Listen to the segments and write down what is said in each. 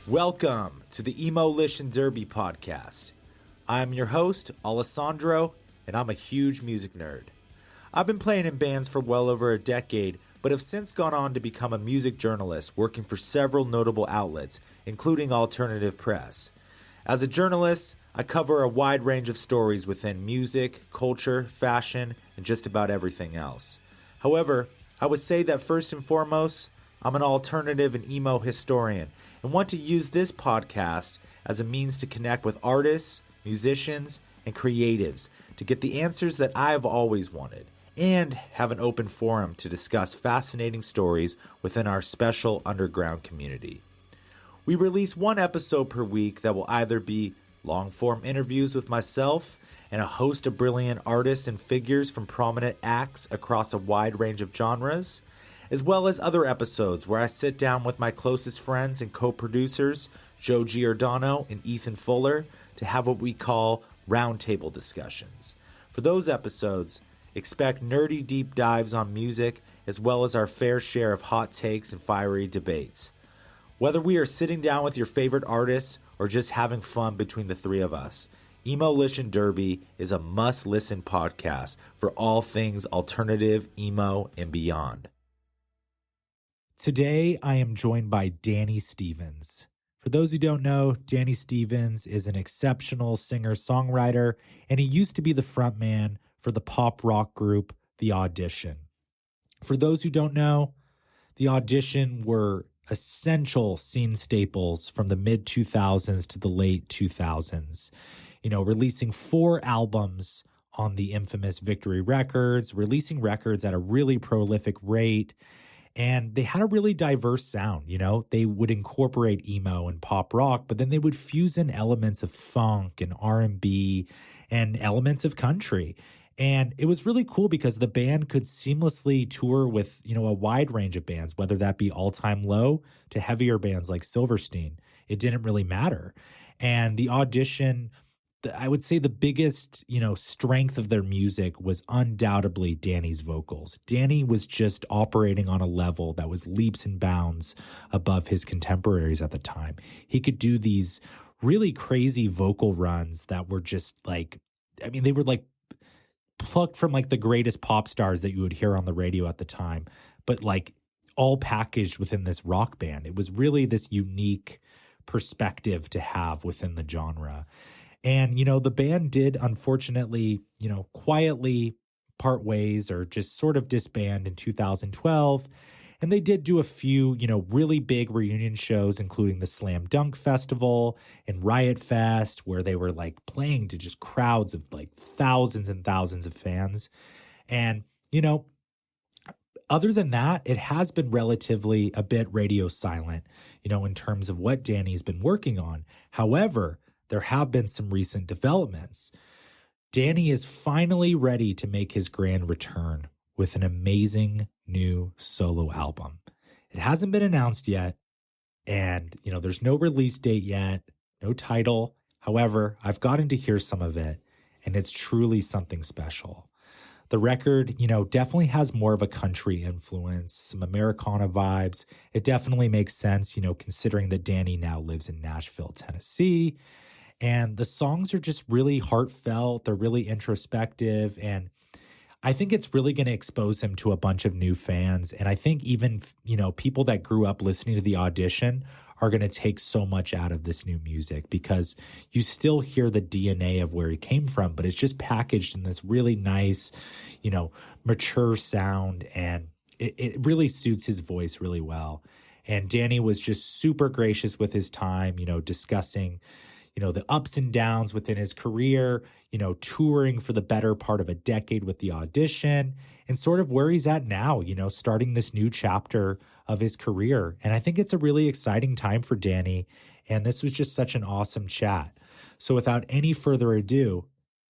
Welcome to the EMOlition Derby podcast. I'm your host, Alessandro, and I'm a huge music nerd. I've been playing in bands for well over a decade, but have since gone on to become a music journalist working for several notable outlets, including alternative press. As a journalist, I cover a wide range of stories within music, culture, fashion, and just about everything else. However, I would say that first and foremost, I'm an alternative and emo historian and want to use this podcast as a means to connect with artists, musicians, and creatives to get the answers that I've always wanted and have an open forum to discuss fascinating stories within our special underground community. We release one episode per week that will either be long-form interviews with myself and a host of brilliant artists and figures from prominent acts across a wide range of genres, as well as other episodes where I sit down with my closest friends and co-producers, Joe Giordano and Ethan Fuller, to have what we call roundtable discussions. For those episodes, expect nerdy deep dives on music, as well as our fair share of hot takes and fiery debates. Whether we are sitting down with your favorite artists or just having fun between the three of us, EMOlition Derby is a must-listen podcast for all things alternative, emo, and beyond. Today, I am joined by Danny Stevens. For those who don't know, Danny Stevens is an exceptional singer-songwriter, and he used to be the frontman for the pop rock group The Audition. For those who don't know, The Audition were essential scene staples from the mid-2000s to the late 2000s. Releasing 4 albums on the infamous Victory Records, releasing records at a really prolific rate. And they had a really diverse sound, They would incorporate emo and pop rock, but then they would fuse in elements of funk and R&B and elements of country. And it was really cool because the band could seamlessly tour with, a wide range of bands, whether that be All Time Low to heavier bands like Silverstein. It didn't really matter. And The Audition, I would say the biggest, strength of their music was undoubtedly Danny's vocals. Danny was just operating on a level that was leaps and bounds above his contemporaries at the time. He could do these really crazy vocal runs that were just they were plucked from the greatest pop stars that you would hear on the radio at the time, but all packaged within this rock band. It was really this unique perspective to have within the genre. And, the band did, unfortunately, quietly part ways or just sort of disband in 2012. And they did do a few, really big reunion shows, including the Slam Dunk Festival and Riot Fest, where they were playing to just crowds of thousands and thousands of fans. And, other than that, it has been relatively a bit radio silent, in terms of what Danny's been working on. However, there have been some recent developments. Danny is finally ready to make his grand return with an amazing new solo album. It hasn't been announced yet, and there's no release date yet, no title. However, I've gotten to hear some of it, and it's truly something special. The record, definitely has more of a country influence, some Americana vibes. It definitely makes sense, considering that Danny now lives in Nashville, Tennessee. And the songs are just really heartfelt. They're really introspective. And I think it's really going to expose him to a bunch of new fans. And I think even, people that grew up listening to The Audition are going to take so much out of this new music because you still hear the DNA of where he came from, but it's just packaged in this really nice, mature sound. And it really suits his voice really well. And Danny was just super gracious with his time, discussing the ups and downs within his career, touring for the better part of a decade with The Audition and sort of where he's at now, starting this new chapter of his career. And I think it's a really exciting time for Danny. And this was just such an awesome chat. So without any further ado,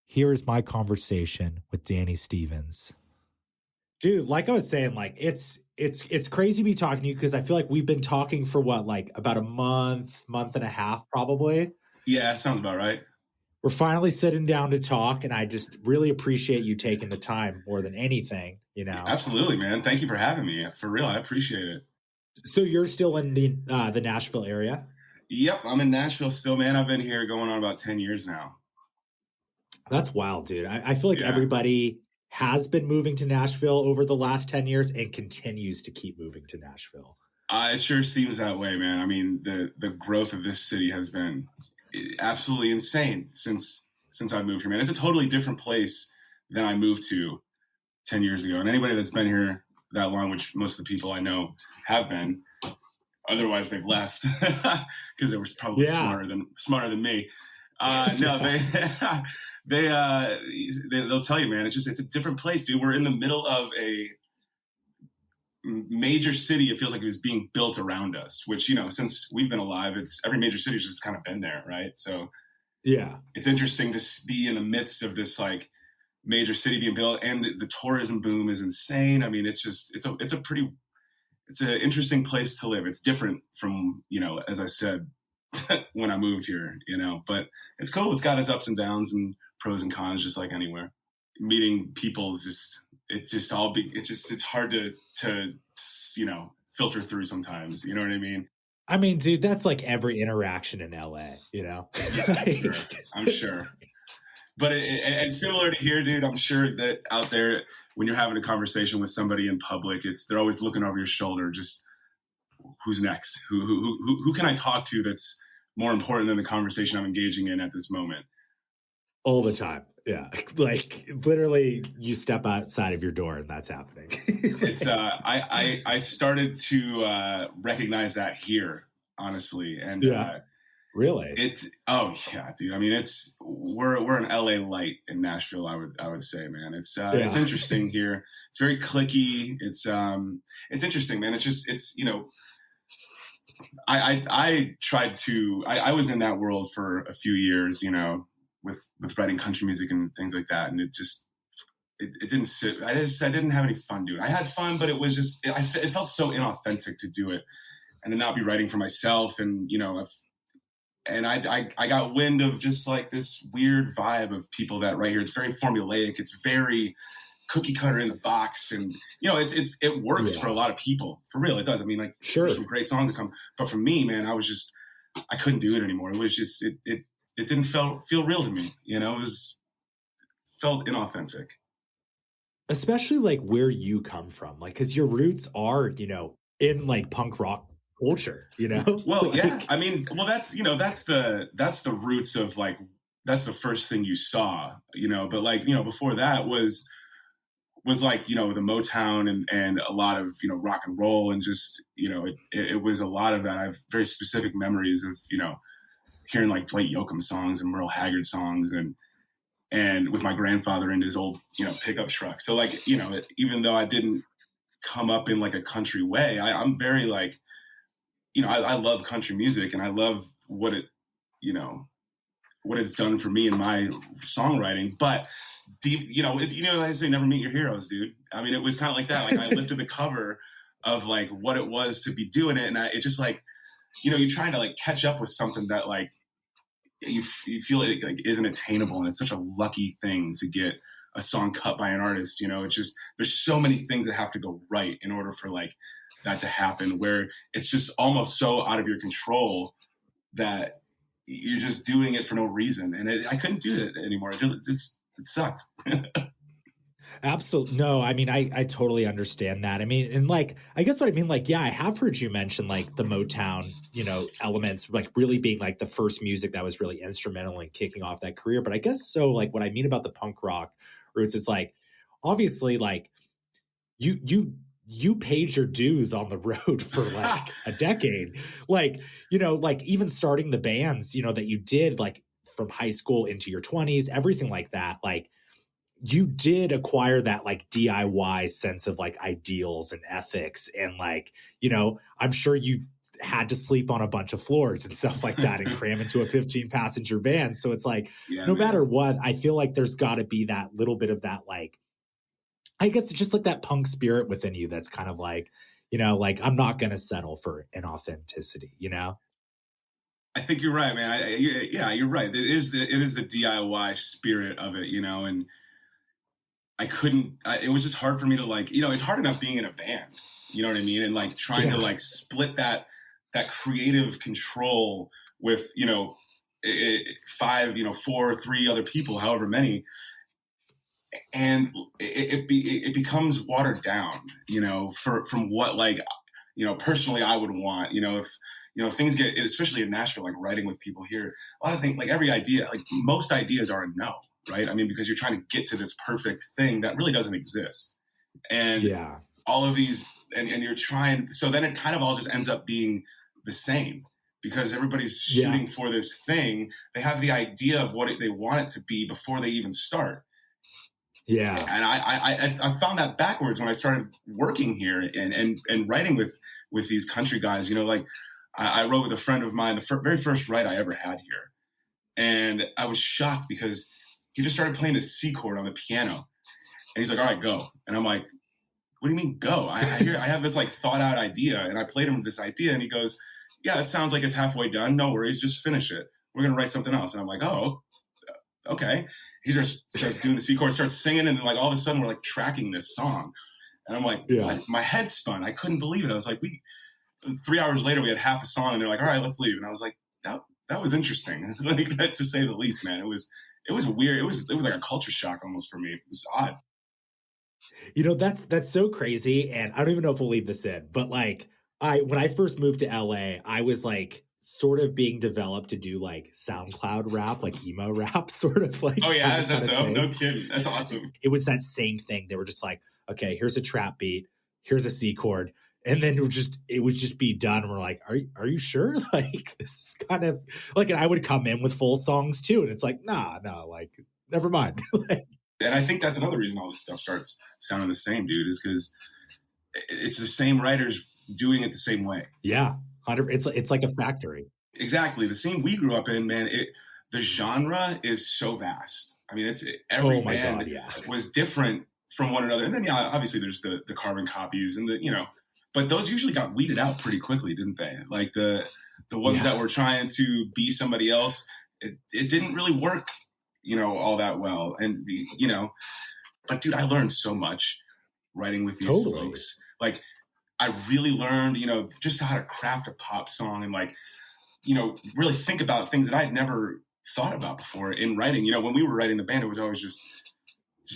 here is my conversation with Danny Stevens. Dude, like I was saying, it's crazy to be talking to you because I feel like we've been talking for about a month and a half, probably. Yeah, sounds about right. We're finally sitting down to talk, and I just really appreciate you taking the time more than anything, Absolutely, man. Thank you for having me. For real, I appreciate it. So you're still in the Nashville area? Yep, I'm in Nashville still, man. I've been here going on about 10 years now. That's wild, dude. I feel like Yeah. everybody has been moving to Nashville over the last 10 years and continues to keep moving to Nashville. It sure seems that way, man. I mean, the growth of this city has been absolutely insane since I moved here, man. It's a totally different place than I moved to 10 years ago. And anybody that's been here that long, which most of the people I know have been, otherwise they've left because they were probably smarter than me. No, they'll tell you, man, it's a different place, dude. We're in the middle of a major city. It feels like it was being built around us, which, since we've been alive, it's every major city's just kind of been there. Right. So yeah, it's interesting to be in the midst of this like major city being built, and the tourism boom is insane. I mean, it's an interesting place to live. It's different from, as I said, when I moved here, but it's cool. It's got its ups and downs and pros and cons, just like anywhere. Meeting people is it's hard to filter through sometimes. You know what I mean? I mean, dude, that's like every interaction in LA, Yeah, I'm sure. But and similar to here, dude, I'm sure that out there, when you're having a conversation with somebody in public, they're always looking over your shoulder. Just who's next? Who can I talk to that's more important than the conversation I'm engaging in at this moment? All the time. Yeah. Like literally you step outside of your door and that's happening. It's I started to recognize that here, honestly. And really? Dude. I mean, we're an LA light in Nashville, I would say, man. It's interesting here. It's very cliquey. It's interesting, man. I tried to I was in that world for a few years, with writing country music and things like that, and it didn't sit. I didn't have any fun, dude. I had fun, but it was just it felt so inauthentic to do it and to not be writing for myself, and I got wind of just like this weird vibe of people that right here. It's very formulaic. It's very cookie cutter in the box, and it works for a lot of people. For real, it does. I mean, like, sure, there's some great songs that come, but for me, man, I couldn't do it anymore. It was just it didn't feel real to me. It felt inauthentic. Especially like where you come from, like because your roots are in like punk rock culture. Well, yeah. I mean, well, that's the roots of like that's the first thing you saw. But like before that was like the Motown and a lot of rock and roll, and just it was a lot of that. I have very specific memories of hearing like Dwight Yoakam songs and Merle Haggard songs, and with my grandfather in his old pickup truck. So like even though I didn't come up in like a country way, I'm very like I love country music, and I love what it's done for me in my songwriting. But deep, I say never meet your heroes, dude. I mean, it was kind of like that. Like I lifted the cover of like what it was to be doing it, and it just like you're trying to like catch up with something that like you feel like isn't attainable, and it's such a lucky thing to get a song cut by an artist. It's just there's so many things that have to go right in order for like that to happen, where it's just almost so out of your control that you're just doing it for no reason. And I couldn't do that anymore. It sucked. Absolutely. No, I mean, I totally understand that. I mean, and like, I guess what I mean, like, yeah, I have heard you mention like the Motown, elements, like really being like the first music that was really instrumental in kicking off that career. But I guess so, like, what I mean about the punk rock roots is like, obviously, like, you paid your dues on the road for like a decade. Like, like even starting the bands, that you did like from high school into your 20s, everything like that, like, you did acquire that like DIY sense of like ideals and ethics. And like, I'm sure you had to sleep on a bunch of floors and stuff like that and cram into a 15-passenger van. So it's like, no matter what, I feel like there's got to be that little bit of that, like, I guess it's just like that punk spirit within you that's kind of like, like I'm not going to settle for inauthenticity, I think you're right, man. You're right. It is the DIY spirit of it, and I couldn't, it was just hard for me to like, it's hard enough being in a band, you know what I mean? And like trying to like split that that creative control with, five, four, three other people, however many. And it becomes watered down, from what, like, personally I would want, if, things get, especially in Nashville, like writing with people here, a lot of things, like every idea, like most ideas are a no, right? I mean, because you're trying to get to this perfect thing that really doesn't exist. And all of these, and you're trying, so then it kind of all just ends up being the same because everybody's shooting for this thing. They have the idea of what they want it to be before they even start. Yeah. And I found that backwards when I started working here and writing with these country guys, like I wrote with a friend of mine, the very first write I ever had here. And I was shocked because he just started playing the C chord on the piano. And he's like, all right, go. And I'm like, what do you mean go? I have this like thought out idea. And I played him this idea and he goes, yeah, it sounds like it's halfway done. No worries. Just finish it. We're going to write something else. And I'm like, oh, okay. He just starts doing the C chord, starts singing. And like all of a sudden we're like tracking this song. And I'm like, what? My head spun. I couldn't believe it. I was like, 3 hours later, we had half a song and they're like, all right, let's leave. And I was like, that was interesting. Like, to say the least, man. It was weird. It was like a culture shock almost for me. It was odd. That's so crazy. And I don't even know if we'll leave this in, but like when I first moved to LA, I was like sort of being developed to do like SoundCloud rap, like emo rap, sort of like. Oh yeah, is that so? No kidding. That's awesome. It was that same thing. They were just like, okay, here's a trap beat, here's a C chord. And then it would just be done. And we're like, are you sure? Like, this is kind of like, and I would come in with full songs too. And it's like, no, like, never mind. And I think that's another reason all this stuff starts sounding the same, dude, is because it's the same writers doing it the same way. Yeah. It's like a factory. Exactly. The scene we grew up in, man, the genre is so vast. I mean, every band was different from one another. And then, obviously there's the carbon copies and but those usually got weeded out pretty quickly, didn't they? Like the ones that were trying to be somebody else, it didn't really work, all that well. And, but dude, I learned so much writing with these folks. Like I really learned, just how to craft a pop song and like, really think about things that I'd never thought about before in writing. When we were writing the band, it was always just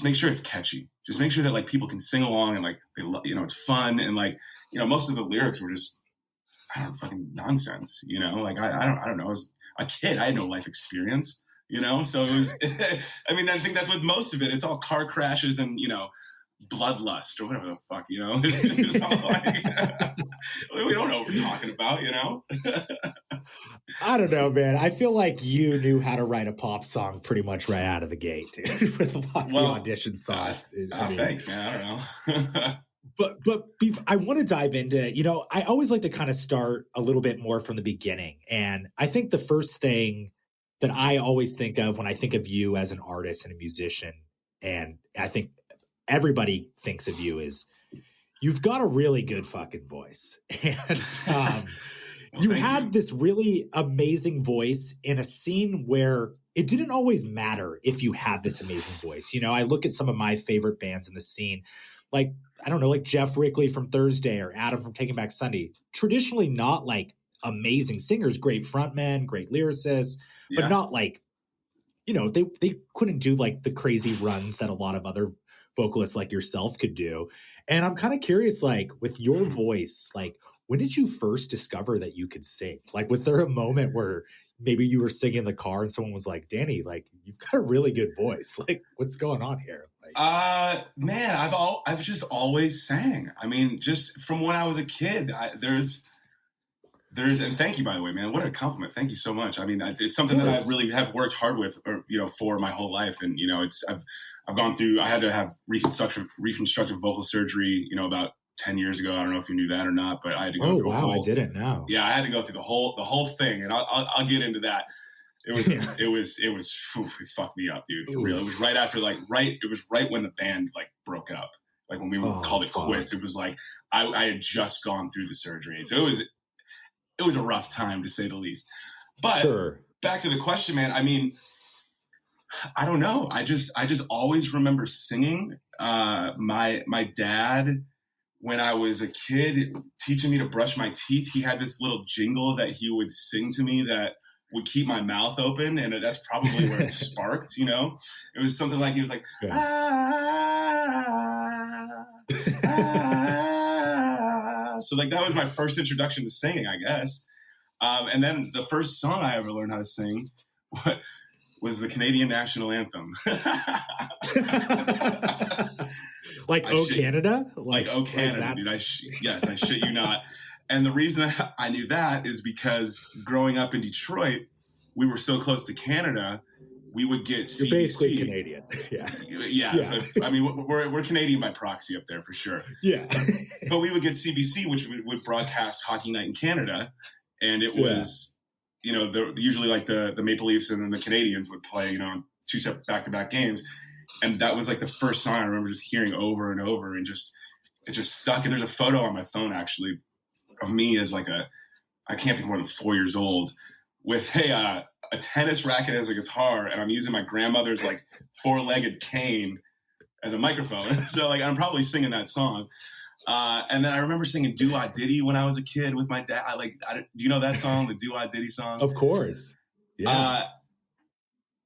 make sure it's catchy. Just make sure that like people can sing along and like, it's fun. And like, most of the lyrics were just, fucking nonsense, like, I don't know. As a kid, I had no life experience, so it was, I mean, I think that's with most of it. It's all car crashes and, bloodlust or whatever the fuck, It's all like, we don't know what we're talking about, I don't know, man. I feel like you knew how to write a pop song pretty much right out of the gate, dude, with a lot of the audition songs. Thanks, man. I don't know. But I want to dive into, I always like to kind of start a little bit more from the beginning. And I think the first thing that I always think of when I think of you as an artist and a musician, and I think everybody thinks of you, is you've got a really good fucking voice. And you had this really amazing voice in a scene where it didn't always matter if you had this amazing voice. I look at some of my favorite bands in the scene, like, I don't know, like Jeff Rickley from Thursday or Adam from Taking Back Sunday. Traditionally not like amazing singers, great frontmen, great lyricists, but not like, they couldn't do like the crazy runs that a lot of other vocalists like yourself could do. And I'm kind of curious, like with your voice, like when did you first discover that you could sing? Like, was there a moment where maybe you were singing in the car and someone was like, Danny, like you've got a really good voice. Like what's going on here? Man, I've just always sang. I mean, just from when I was a kid, there's, and thank you, by the way, man, what a compliment. Thank you so much. I mean, it's something that I really have worked hard with, for my whole life. And, I've gone through, I had to have reconstructive vocal surgery, about 10 years ago. I don't know if you knew that or not, but I had to go through I didn't know. Yeah, I had to go through the whole thing, and I'll get into that. It fucked me up, dude, for real. It was right after, it was right when the band like broke up, like when we called it quits. It was like I had just gone through the surgery, so it was a rough time to say the least. But back to the question, man. I mean, I don't know. I just always remember singing. My dad when I was a kid teaching me to brush my teeth, he had this little jingle that he would sing to me that would keep my mouth open. And that's probably where it sparked, you know? It was something like, he was like, Yeah. So like, that was my first introduction to singing, I guess. And then the first song I ever learned how to sing was the Canadian national anthem. Like Canada? Like Canada, dude. Yes, I shit you not. And the reason I knew that is because growing up in Detroit, we were so close to Canada, we would get CBC. You're basically Canadian. Yeah. I mean, we're Canadian by proxy up there for sure. Yeah. But we would get CBC, which would broadcast Hockey Night in Canada. And it was, you know, usually like the Maple Leafs and then the Canadians would play, you know, 2 separate back-to-back games. And that was like the first song I remember just hearing over and over, and it just stuck. And there's a photo on my phone actually of me as like I can't be more than 4 years old with a tennis racket as a guitar, and I'm using my grandmother's like 4-legged cane as a microphone. So like I'm probably singing that song. And then I remember singing Do I Diddy when I was a kid with my dad. Do you know that song, the Do I Diddy song? Of course. Yeah.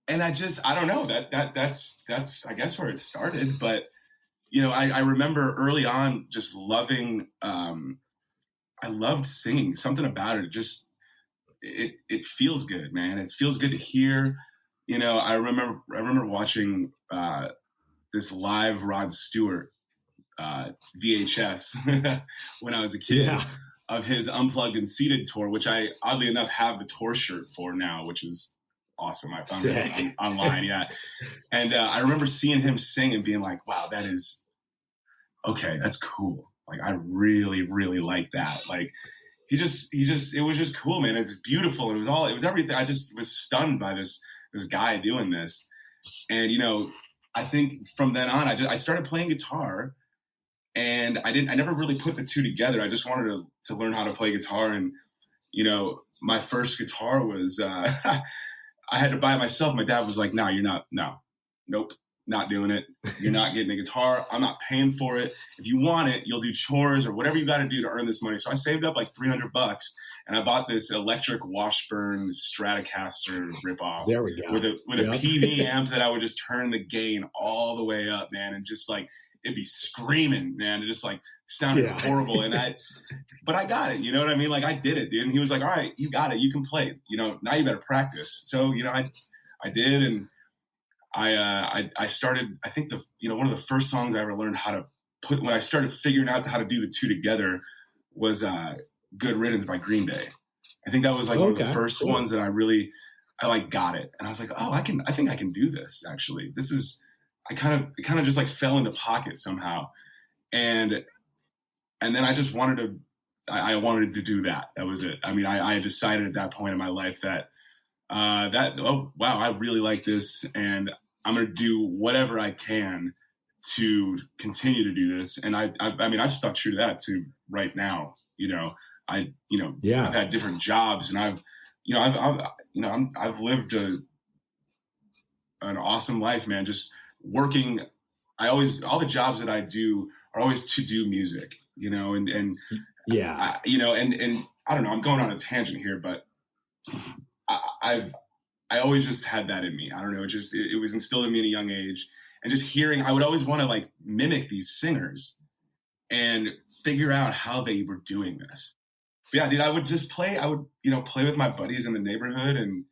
And I don't know, that's I guess where it started. But you know, I remember early on just loving. I loved singing. Something about it, it feels good, man. It feels good to hear. You know, I remember watching this live Rod Stewart VHS when I was a kid of his Unplugged and Seated tour, which I oddly enough have the tour shirt for now, which is awesome. I found it online. Yeah. And I remember seeing him sing and being like, wow, that is okay. That's cool. Like, I really, really like that. Like it was just cool, man. It's beautiful. It was everything. I just was stunned by this guy doing this. And, you know, I think from then on, I started playing guitar, and I never really put the two together. I just wanted to learn how to play guitar. And, you know, my first guitar was, I had to buy it myself. My dad was like, nope, not doing it. You're not getting a guitar. I'm not paying for it. If you want it, you'll do chores or whatever you got to do to earn this money. So I saved up like $300 and I bought this electric Washburn Stratocaster ripoff. There we go. With a PV amp that I would just turn the gain all the way up, man. And just like, it'd be screaming, man. It just like sounded horrible. But I got it. You know what I mean? Like I did it, dude. And he was like, all right, you got it. You can play it. You know, now you better practice. So, you know, I did. And I started, I think one of the first songs I ever learned how to put, when I started figuring out how to do the two together was Good Riddance by Green Day. I think that was like one of the first ones that I like got it. And I was like, oh, I think I can do this actually. It kind of just like fell into pocket somehow. And then I just wanted to do that. That was it. I mean, I decided at that point in my life that oh, wow, I really like this, and I'm going to do whatever I can to continue to do this. And I mean, I've stuck true to that to right now. You know, I've had different jobs, and I've lived an awesome life, man. Just working. All the jobs that I do are always to do music, you know, and I don't know, I'm going on a tangent here, but I always just had that in me. I don't know. It was instilled in me at a young age, and just hearing, I would always want to like mimic these singers and figure out how they were doing this. But yeah, dude, I would play with my buddies in the neighborhood, and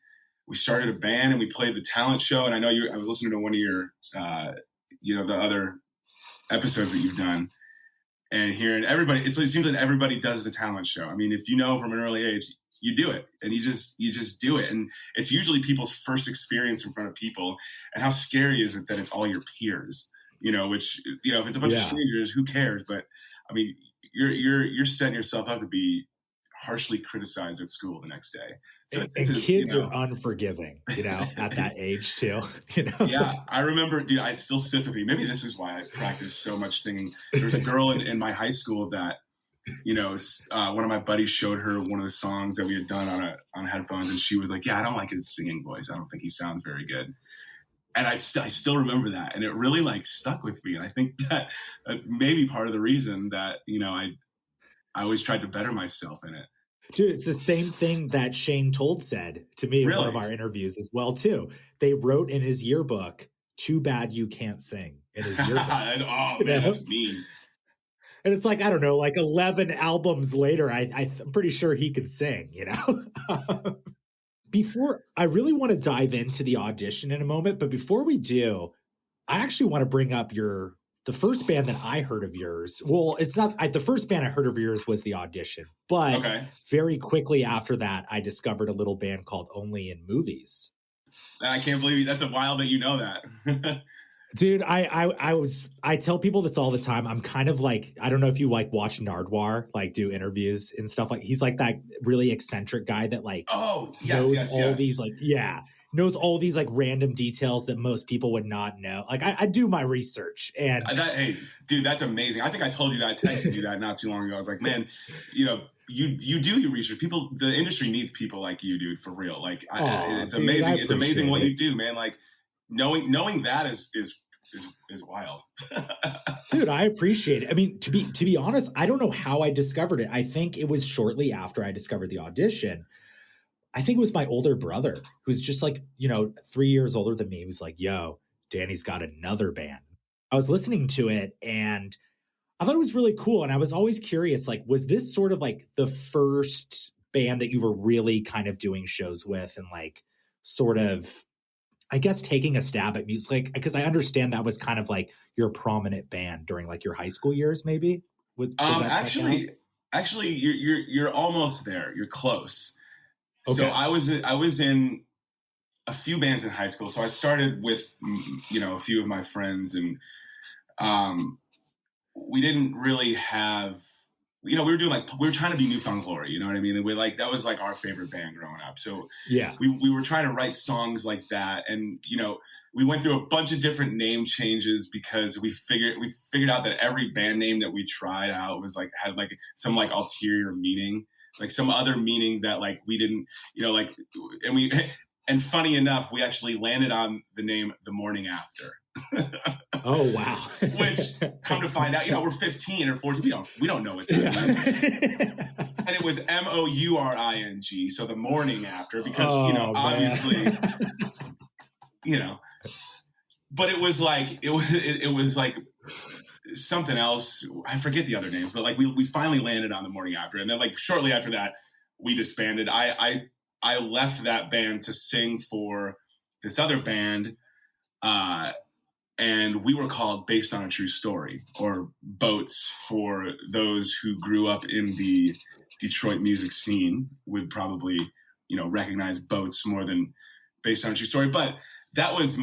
we started a band and we played the talent show. And I know I was listening to one of your, the other episodes that you've done, and hearing everybody, it seems like everybody does the talent show. I mean, if you know from an early age, you do it, and you just do it. And it's usually people's first experience in front of people. And how scary is it that it's all your peers, you know, which, you know, if it's a bunch of strangers, who cares? But I mean, you're setting yourself up to be harshly criticized at school the next day. So and kids are unforgiving, you know, at that age too, you know? Yeah. I remember, dude, it still sits with me. Maybe this is why I practice so much singing. There was a girl in my high school that, you know, one of my buddies showed her one of the songs that we had done on headphones, and she was like, yeah, I don't like his singing voice. I don't think he sounds very good. And I still remember that. And it really like stuck with me. And I think that may be part of the reason that, I always tried to better myself in it. Dude, it's the same thing that Shane Told said to me in one of Really? our interviews as well, too. They wrote in his yearbook, "Too bad you can't sing," in his yearbook. Oh, You man, know? that's mean. And it's like, I don't know, like 11 albums later, I'm pretty sure he can sing, you know? Before, I really want to dive into the audition in a moment, but before we do, I actually want to bring up the first band that I heard of yours. Well, it's not the first band I heard of yours was the Audition, but Okay. very quickly after that, I discovered a little band called Only in Movies. I can't believe that's a wild that you know that. Dude, I tell people this all the time. I'm kind of like, I don't know if you like watch Nardwar, like do interviews and stuff. Like he's like that really eccentric guy that like knows all these like random details that most people would not know. Like I do my research and hey, dude, that's amazing. I think I told you that. I texted you that not too long ago. I was like, man, you do your research. People, the industry needs people like you, dude, for real. Like it's dude, amazing. It's amazing what you do, man. Like knowing that is wild. Dude, I appreciate it. I mean, to be honest, I don't know how I discovered it. I think it was shortly after I discovered the Audition. I think it was my older brother who's just like, 3 years older than me. He was like, yo, Danny's got another band. I was listening to it and I thought it was really cool. And I was always curious, like, was this sort of like the first band that you were really kind of doing shows with and like sort of, I guess, taking a stab at music? Like, because I understand that was kind of like your prominent band during like your high school years, maybe? Actually, you're almost there. You're close. Okay. So I was in a few bands in high school. So I started with, a few of my friends and, we didn't really have, we were trying to be New Found Glory, you know what I mean? And that was like our favorite band growing up. So yeah, we were trying to write songs like that. And, we went through a bunch of different name changes because we figured out that every band name that we tried out was like, had like some like ulterior meaning, like some other meaning that like we didn't, and funny enough, we actually landed on the name The Morning After. Oh, wow. Which, come to find out, we're 15 or 14. We don't know what that means. And it was MOURING, so the morning after, because, obviously, but it was like something else. I forget the other names, but like we finally landed on The Morning After. And then like shortly after that, we disbanded. I left that band to sing for this other band, and we were called Based on a True Story, or Boats for those who grew up in the Detroit music scene would probably, recognize Boats more than Based on a True Story. But that was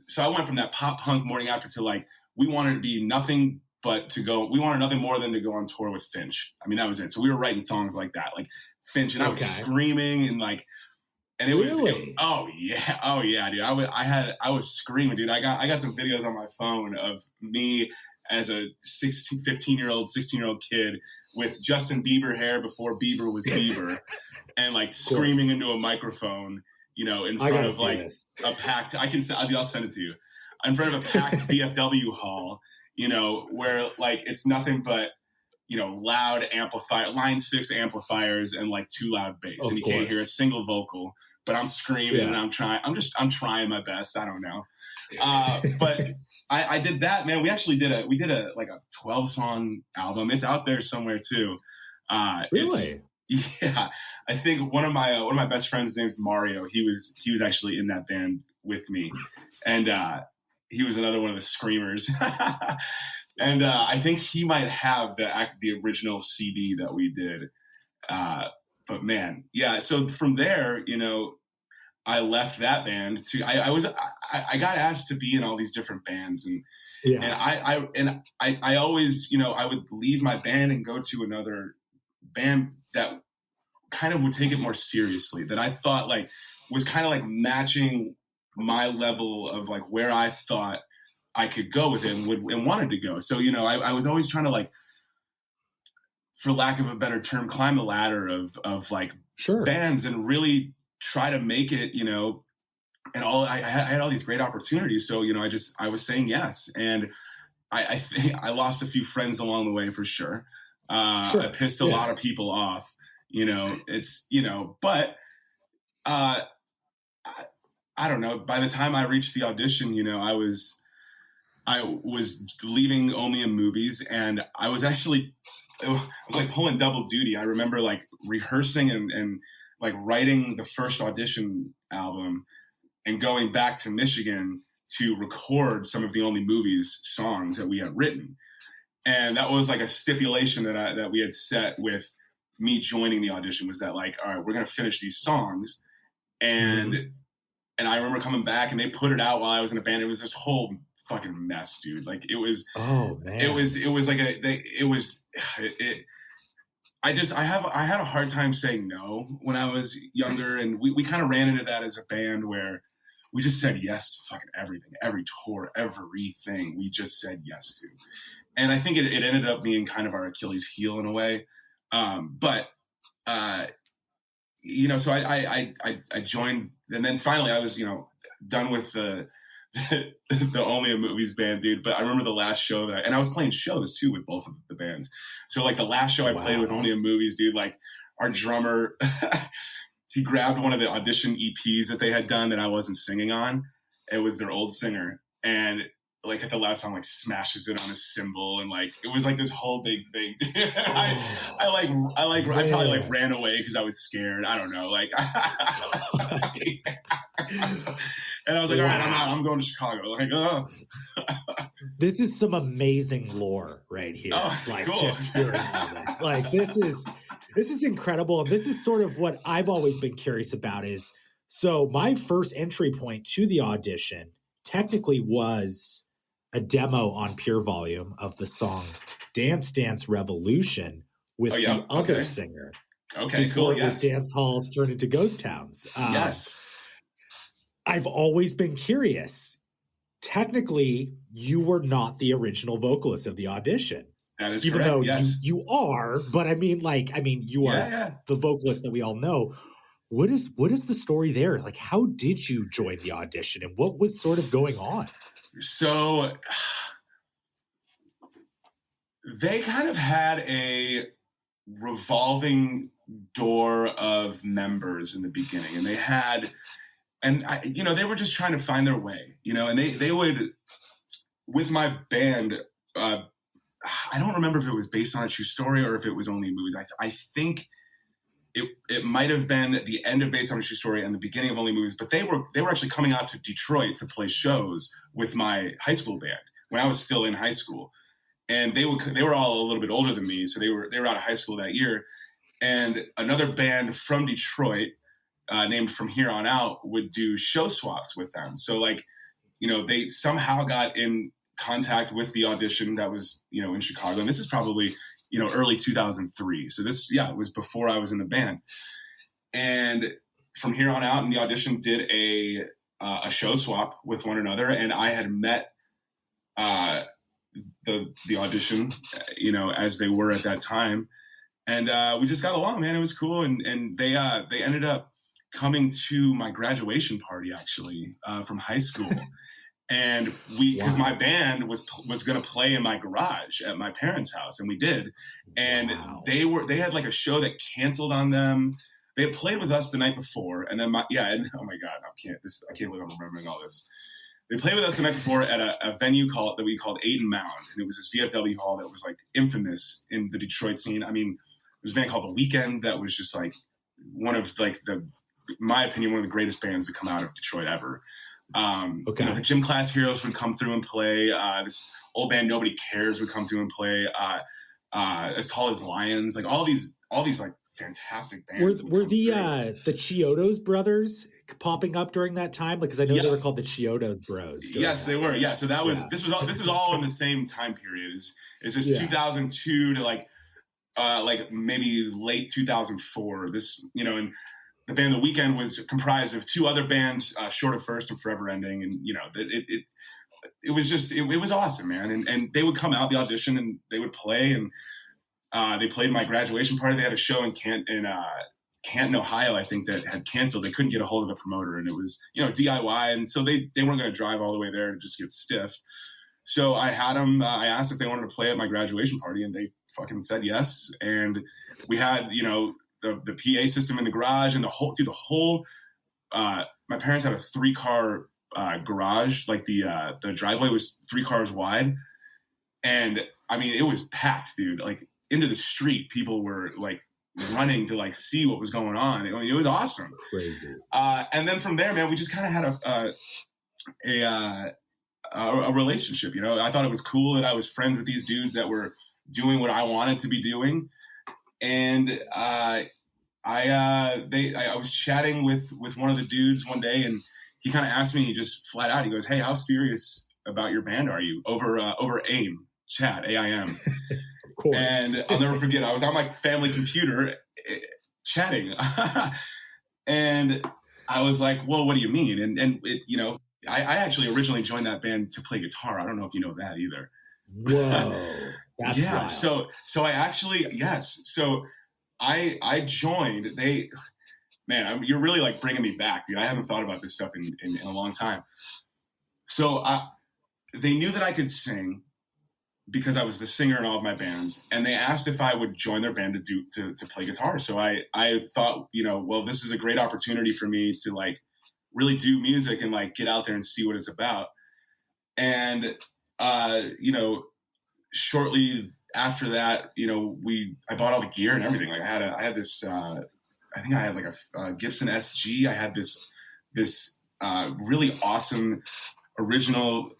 so I went from that pop punk Morning After to like, we wanted to be nothing we wanted nothing more than to go on tour with Finch. I mean, that was it. So we were writing songs like that, like Finch, and I was screaming and like, and it was, oh yeah, dude. I was screaming, dude. I got some videos on my phone of me as a 15-year-old, 16-year-old kid with Justin Bieber hair before Bieber was Bieber and like screaming into a microphone, in front of like a packed, I'll send it to you, in front of a packed VFW hall, where like it's nothing but, loud amplifier, line 6 amplifiers and like 2 loud bass. And you can't hear a single vocal, but I'm screaming and I'm trying my best. I don't know. But I did that, man. We actually did a like a 12-song album. It's out there somewhere too. Really? Yeah. I think one of my best friends, his name's Mario. He was actually in that band with me. And, he was another one of the screamers. And I think he might have the original CD that we did. But man, yeah. So from there, I left that band to I got asked to be in all these different bands, and I always I would leave my band and go to another band that kind of would take it more seriously, that I thought like was kind of like matching my level of like where I thought I could go with it and wanted to go. So, I was always trying to like, for lack of a better term, climb the ladder of like bands and really try to make it, and I had all these great opportunities. So, you know, I was saying yes. And I think I lost a few friends along the way for sure. I pissed a lot of people off, you know, but I don't know. By the time I reached the audition, you know, I was leaving only in movies, and I was actually, it was like pulling double duty. I remember like rehearsing and like writing the first Audition album and going back to Michigan to record some of the Only Movies songs that we had written. And that was like a stipulation that we had set with me joining the audition, was that like, all right, we're going to finish these songs. And, and I remember coming back and they put it out while I was in a band. It was this whole fucking mess, dude. Like it was, oh man, it was like I had a hard time saying no when I was younger. And we kind of ran into that as a band where we just said yes to fucking everything, every tour, everything we just said yes to. And I think it ended up being kind of our Achilles heel in a way. You know, so I joined, and then finally I was, you know, done with the Only a Movies band, dude. But I remember the last show and I was playing shows too with both of the bands. So like the last show I played with Only a Movies, dude, like our drummer, he grabbed one of the Audition EPs that they had done that I wasn't singing on. It was their old singer. And like at the last song, like smashes it on his cymbal, and like it was like this whole big thing. I probably like ran away because I was scared. I don't know, like, and I was like, all right, I'm going to Chicago. Like, oh. This is some amazing lore right here. Oh, like cool. Just hearing all this. Like this is incredible, and this is sort of what I've always been curious about. Is so my first entry point to the audition technically was a demo on Pure Volume of the song Dance Dance Revolution with the other singer. Okay, cool. It was dance halls turned into ghost towns. Yes. I've always been curious. Technically, you were not the original vocalist of the audition. That is even correct. Though yes. you are, but I mean, you are the vocalist that we all know. What is the story there? Like, how did you join the audition, and what was sort of going on? So they kind of had a revolving door of members in the beginning, and they had, you know, they were just trying to find their way, you know, and they would, with my band, I don't remember if it was based on a true story or if it was Only Movies. I think it might have been at the end of Based on a True Story and the beginning of Only Movies, but they were actually coming out to Detroit to play shows with my high school band when I was still in high school. And they were all a little bit older than me, so they were out of high school that year. And another band from Detroit, named From Here On Out, would do show swaps with them. So like, you know, they somehow got in contact with the audition that was, you know, in Chicago. And this is probably, you know, early 2003. So this, it was before I was in the band. And From Here On Out and the audition did a show swap with one another. And I had met the audition, you know, as they were at that time. And we just got along, man. It was cool. And they ended up coming to my graduation party, actually, from high school. And because my band was going to play in my garage at my parents' house, and we did. And they had like a show that canceled on them. They had played with us the night before, and then oh my God, I can't believe I'm remembering all this. They played with us the night before at a venue that we called Aiden Mound, and it was this VFW hall that was like infamous in the Detroit scene. I mean, there was a band called The Weeknd that was just like one of like my opinion, one of the greatest bands to come out of Detroit ever. You know, the Gym Class Heroes would come through and play. This old band Nobody Cares would come through and play. As Tall as Lions, like all these like fantastic bands. Were the Chiodos brothers popping up during that time? Because I know they were called the Chiodos Bros. Yes, they were. Yeah, so that was this is all in the same time period. It's just 2002 to like maybe late 2004. This, you know, and the band The Weeknd was comprised of two other bands, Short of First and Forever Ending, and you know it was just it was awesome, man. And they would come out the audition and they would play, and they played my graduation party. They had a show in Canton, Canton, Ohio, I think, that had canceled. They couldn't get a hold of the promoter, and it was, DIY. And so they weren't going to drive all the way there and just get stiffed. So I had them, I asked if they wanted to play at my graduation party, and they fucking said yes. And we had, the PA system in the garage, and the whole, my parents had a 3-car garage. Like the driveway was 3 cars wide. And I mean, it was packed, dude. Like, into the street, people were like running to like see what was going on. I mean, it was awesome. Crazy. And then from there, man, we just kind of had a relationship. I thought it was cool that I was friends with these dudes that were doing what I wanted to be doing. And I was chatting with one of the dudes one day, and he kind of asked me, he just flat out, he goes, "Hey, how serious about your band are you?" Over AIM chat, AIM. Of course. And I'll never forget, I was on my family computer chatting, and I was like, "Well, what do you mean?" And it, I actually originally joined that band to play guitar. I don't know if you know that either. Whoa. That's yeah. wild. So I actually, yes. So I joined. Man, you're really like bringing me back, dude. I haven't thought about this stuff in a long time. So they knew that I could sing because I was the singer in all of my bands, and they asked if I would join their band to play guitar. So I thought, well, this is a great opportunity for me to like really do music and like get out there and see what it's about. And shortly after that, I bought all the gear and everything. Like I had this, I think I had like a Gibson SG. I had this really awesome original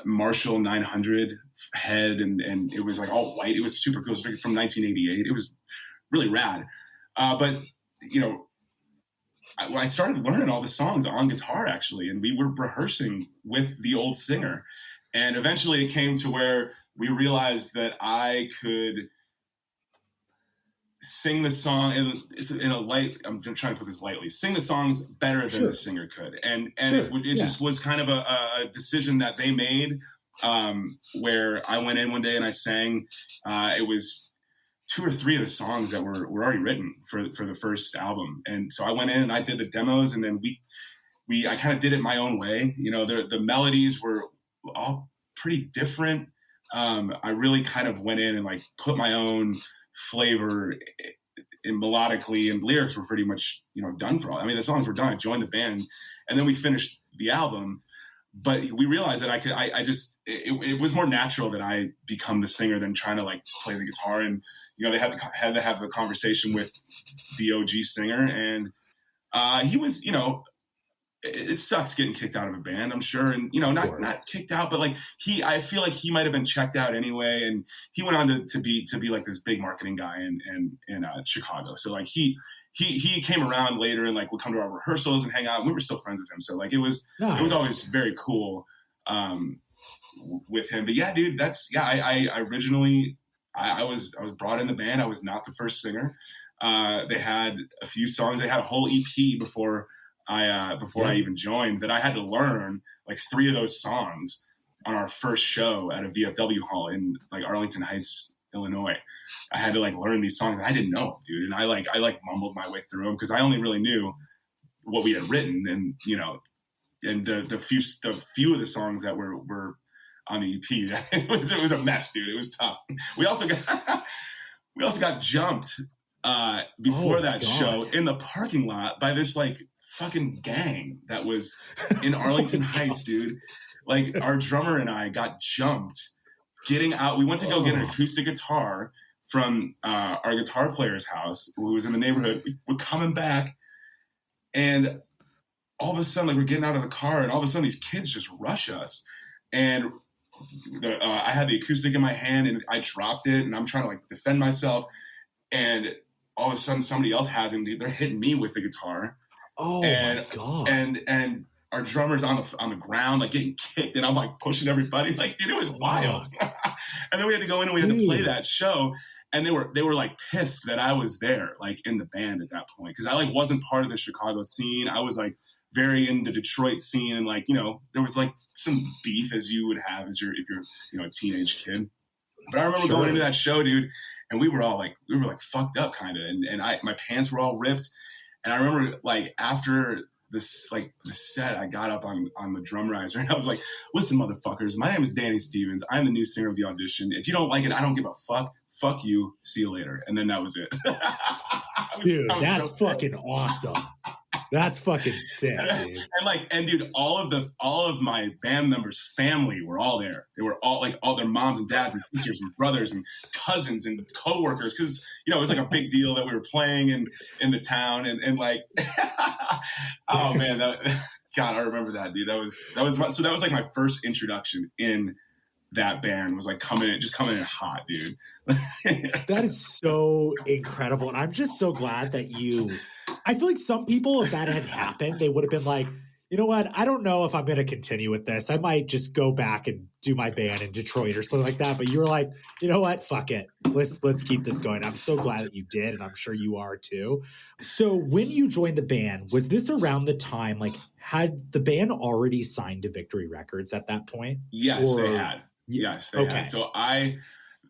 Marshall 900 head, and it was like all white. It was super cool. It was from 1988. It was really rad. But I started learning all the songs on guitar, actually, and we were rehearsing with the old singer. And eventually it came to where we realized that I could sing the song in a light, I'm trying to put this lightly, sing the songs better than the singer could. And it just was kind of a decision that they made, where I went in one day and I sang, it was 2 or 3 of the songs that were already written for the first album. And so I went in and I did the demos, and then I kind of did it my own way. The melodies were all pretty different. I really kind of went in and like put my own flavor in melodically, and lyrics were pretty much, done for all. I mean, the songs were done. I joined the band, and then we finished the album. But we realized that it was more natural that I become the singer than trying to like play the guitar. And, they had to have a conversation with the OG singer, and he was, it sucks getting kicked out of a band, I'm sure. And, not kicked out, but like I feel like he might've been checked out anyway. And he went on to be like this big marketing guy in Chicago. So like he came around later and like would come to our rehearsals and hang out, and we were still friends with him. So like it was always very cool with him. But yeah, dude, I originally I was brought in the band. I was not the first singer. They had a few songs. They had a whole EP before I even joined, that I had to learn like 3 of those songs on our first show at a VFW hall in like Arlington Heights, Illinois. I had to like learn these songs, and I didn't know, dude. And I mumbled my way through them because I only really knew what we had written, and and the few of the songs that were on the EP. It was a mess, dude. It was tough. We also got jumped before that show in the parking lot by this like fucking gang that was in Arlington Heights, dude. Like our drummer and I got jumped getting out. We went to go get an acoustic guitar from our guitar player's house, who was in the neighborhood. We're coming back, and all of a sudden, like, we're getting out of the car, and all of a sudden these kids just rush us. And I had the acoustic in my hand, and I dropped it, and I'm trying to like defend myself. And all of a sudden somebody else has him, dude. They're hitting me with the guitar. My God. And our drummer's on the ground, like getting kicked, and I'm like pushing everybody. Like, dude, it was wild. And then we had to go in and we had to play that show. And they were like pissed that I was there, like in the band at that point. Cause I like wasn't part of the Chicago scene. I was like very in the Detroit scene. And like, there was like some beef, as you would have if you're a teenage kid. But I remember going into that show, dude, and we were like fucked up kind of. And my pants were all ripped. And I remember like after the set, I got up on the drum riser and I was like, listen, motherfuckers, my name is Danny Stevens. I'm the new singer of the Audition. If you don't like it, I don't give a fuck. Fuck you. See you later. And then that was it. Dude, that's so fucking awesome. That's fucking sick, dude. And dude, all of my band members' family were all there. They were all like all their moms and dads and sisters and brothers and cousins and coworkers, because it was like a big deal that we were playing in the town and like, oh man, God, I remember that, dude. That was like my first introduction in that band, was like coming in hot, dude. That is so incredible. And I'm just so glad that I feel like some people, if that had happened, they would have been like, you know what? I don't know if I'm going to continue with this. I might just go back and do my band in Detroit or something like that. But you were like, you know what? Fuck it. Let's keep this going. I'm so glad that you did. And I'm sure you are too. So when you joined the band, was this around the time, like, had the band already signed to Victory Records at that point? Yes, they had. Yes, they had. So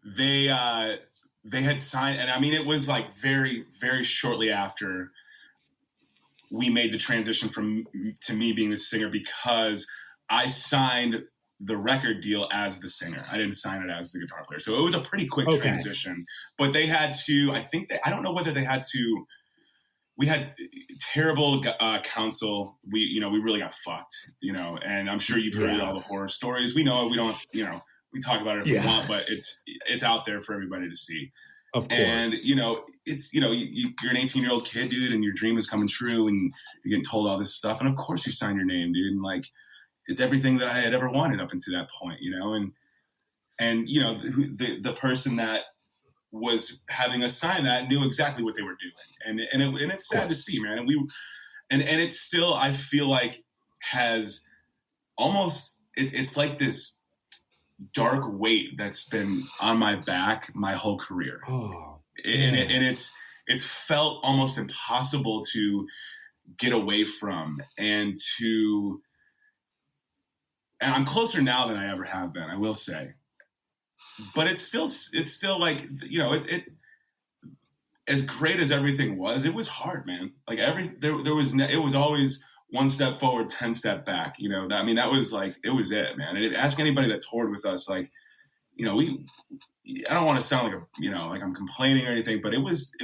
they had signed, and I mean, it was like very, very shortly after we made the transition to me being the singer, because I signed the record deal as the singer. I didn't sign it as the guitar player. So it was a pretty quick transition, but they had to, I don't know whether they had to, we had terrible counsel. We really got fucked, and I'm sure you've heard all the horror stories. We know it. We don't, we talk about it if we want, but it's out there for everybody to see. Of course. And, it's, you're an 18-year-old kid, dude, and your dream is coming true and you're getting told all this stuff. And of course you sign your name, dude. And like, it's everything that I had ever wanted up until that point, and the person that was having us sign that knew exactly what they were doing. And it's sad to see, man. And it's still, I feel like, has almost, it's like this dark weight that's been on my back my whole career. And it's felt almost impossible to get away from, and I'm closer now than I ever have been, I will say. But it's still like, it as great as everything was, it was hard, man. Like it was always one step forward, 10 step back. That was like, it was it, man. And ask anybody that toured with us, like, I don't want to sound like like I'm complaining or anything, but it was,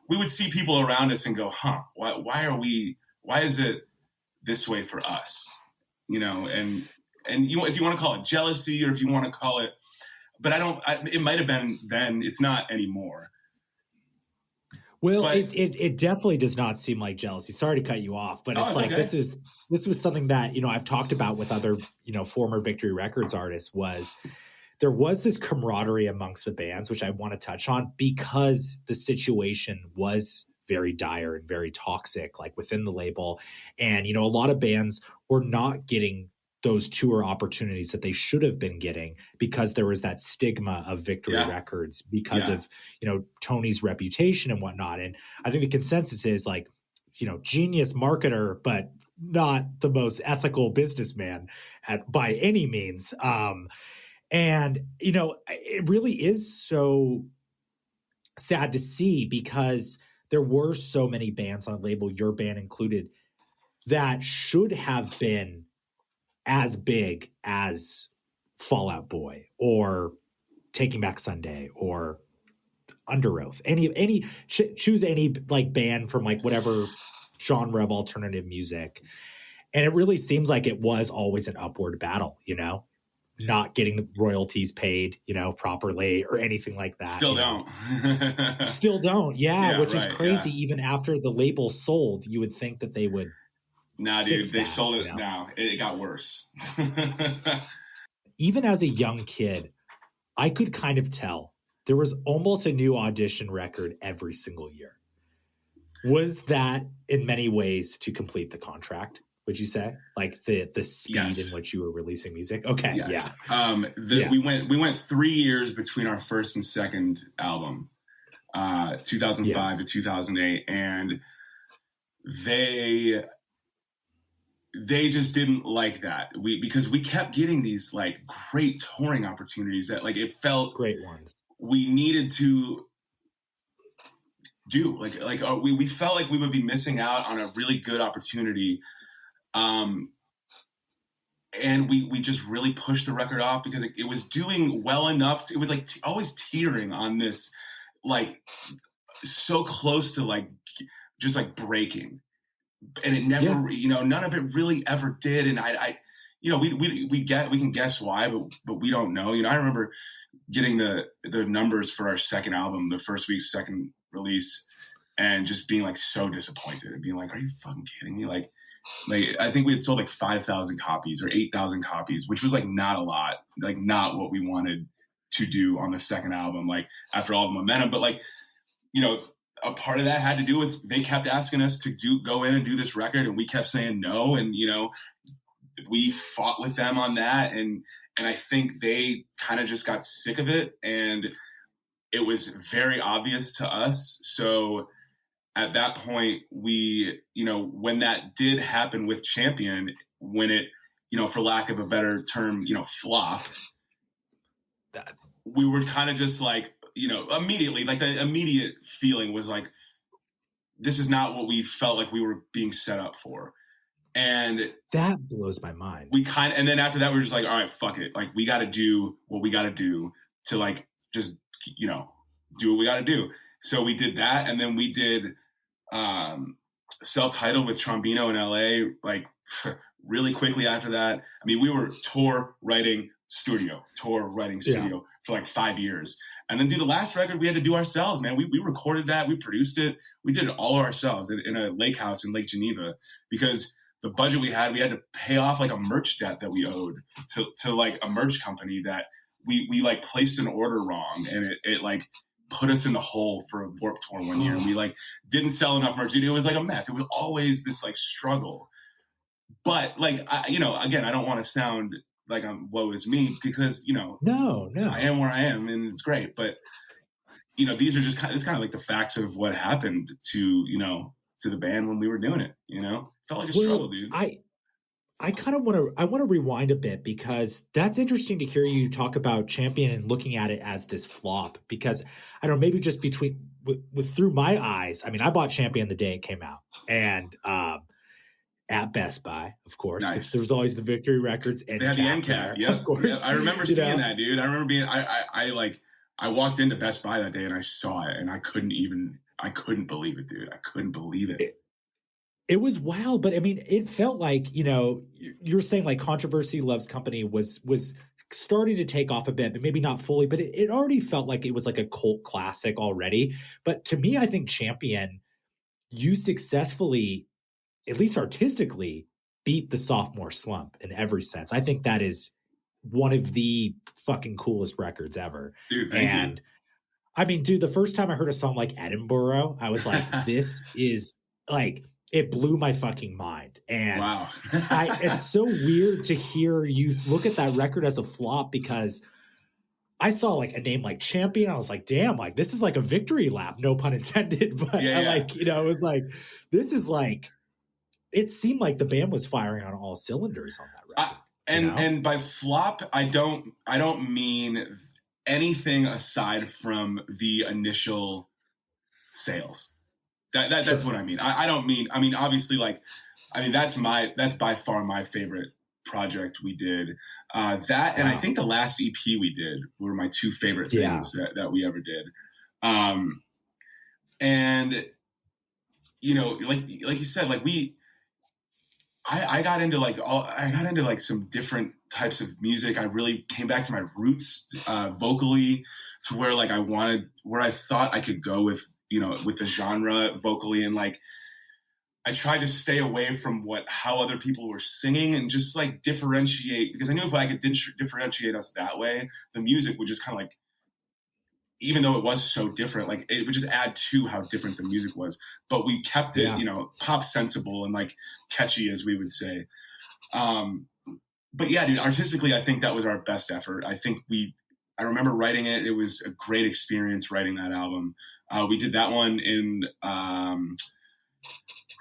we would see people around us and go, why is it this way for us? And if you want to call it jealousy, or if you want to call it, but it might've been then, it's not anymore. Well, it definitely does not seem like jealousy. Sorry to cut you off, but it's like, okay. This was something that, I've talked about with other, former Victory Records artists. There was this camaraderie amongst the bands, which I want to touch on, because the situation was very dire and very toxic, like within the label. And, a lot of bands were not getting those tour opportunities that they should have been getting, because there was that stigma of Victory Records because of, Tony's reputation and whatnot. And I think the consensus is like, genius marketer, but not the most ethical businessman by any means. And, it really is so sad to see, because there were so many bands on the label, your band included, that should have been as big as Fall Out Boy or Taking Back Sunday or Under Oath. Choose any like band from like whatever genre of alternative music. And it really seems like it was always an upward battle, not getting the royalties paid, properly or anything like that. Still don't. Still don't. Yeah, which is crazy. Yeah. Even after the label sold, you would think that they would. Nah, dude, they sold it now. It got worse. Even as a young kid, I could kind of tell there was almost a new Audition record every single year. Was that in many ways to complete the contract, would you say? Like the speed in which you were releasing music? Okay, We went 3 years between our first and second album, 2005 to 2008, and they just didn't like that. Because we kept getting these like great touring opportunities that like it felt great ones. We needed to do we felt like we would be missing out on a really good opportunity. And we just really pushed the record off because it was doing well enough. It was like always teetering on this, like so close to like just like breaking, and it never, none of it really ever did. And I we can guess why, but we don't know. I remember getting the numbers for our second album, the first week's second release, and just being like so disappointed and being like, are you fucking kidding me? Like I think we had sold like 5,000 copies or 8,000 copies, which was like not a lot, like not what we wanted to do on the second album, like after all the momentum. But like, a part of that had to do with, they kept asking us to go in and do this record, and we kept saying no. And, we fought with them on that. And I think they kind of just got sick of it, and it was very obvious to us. So at that point, we, when that did happen with Champion, when it, for lack of a better term, flopped, we were kind of just like, immediately, like the immediate feeling was like, this is not what we felt like we were being set up for. And that blows my mind. And then after that, we were just like, all right, fuck it. Like, we got to do what we got to do to like, just, do what we got to do. So we did that. And then we did Self-Titled with Trombino in LA, like really quickly after that. I mean, we were tour writing studio for like 5 years. And then the last record we had to do ourselves, man. We recorded that, we produced it, we did it all ourselves in a lake house in Lake Geneva, because the budget we had to pay off like a merch debt that we owed to like a merch company that we like placed an order wrong, and it like put us in the hole for a Warped Tour one year. And we like didn't sell enough merch. It was like a mess. It was always this like struggle. But like, again, I don't want to sound like I'm woe is me, because, no, I am where I am, and it's great. But, these are just it's kind of like the facts of what happened to the band when we were doing it, felt like a struggle, dude. I kind of want to rewind a bit, because that's interesting to hear you talk about Champion and looking at it as this flop, because I don't know, maybe just through my eyes. I mean, I bought Champion the day it came out, and, at Best Buy, of course. Nice. There was always the Victory Records and they had the end cap. Yeah, of course. Yep. I remember seeing that, dude. I remember being, I walked into Best Buy that day and I saw it, and I couldn't believe it, dude. I couldn't believe it. It was wild, but I mean, it felt like, you're saying like Controversy Loves Company was starting to take off a bit, but maybe not fully, but it already felt like it was like a cult classic already. But to me, I think Champion, you successfully, at least artistically, beat the sophomore slump in every sense. I think that is one of the fucking coolest records ever. Dude, thank you. I mean, dude, the first time I heard a song like Edinburgh, I was like, this is like, it blew my fucking mind. And wow. It's so weird to hear you look at that record as a flop, because I saw like a name like Champion. I was like, damn, like this is like a victory lap, no pun intended. But like, it was like, this is like, it seemed like the band was firing on all cylinders on that record. And by flop, I don't mean anything aside from the initial sales. That's what I mean. I don't mean, obviously, like, that's by far my favorite project we did. That, and I think the last EP we did were my two favorite things that we ever did. And, like you said, like I got into like some different types of music. I really came back to my roots vocally, to where like where I thought I could go with the genre vocally, and like I tried to stay away from how other people were singing, and just like differentiate, because I knew if I could differentiate us that way, the music would just kind of like, even though it was so different, like it would just add to how different the music was. But we kept it, pop sensible and like catchy, as we would say. But yeah, dude, artistically, I think that was our best effort. I remember writing it. It was a great experience writing that album. We did that one in,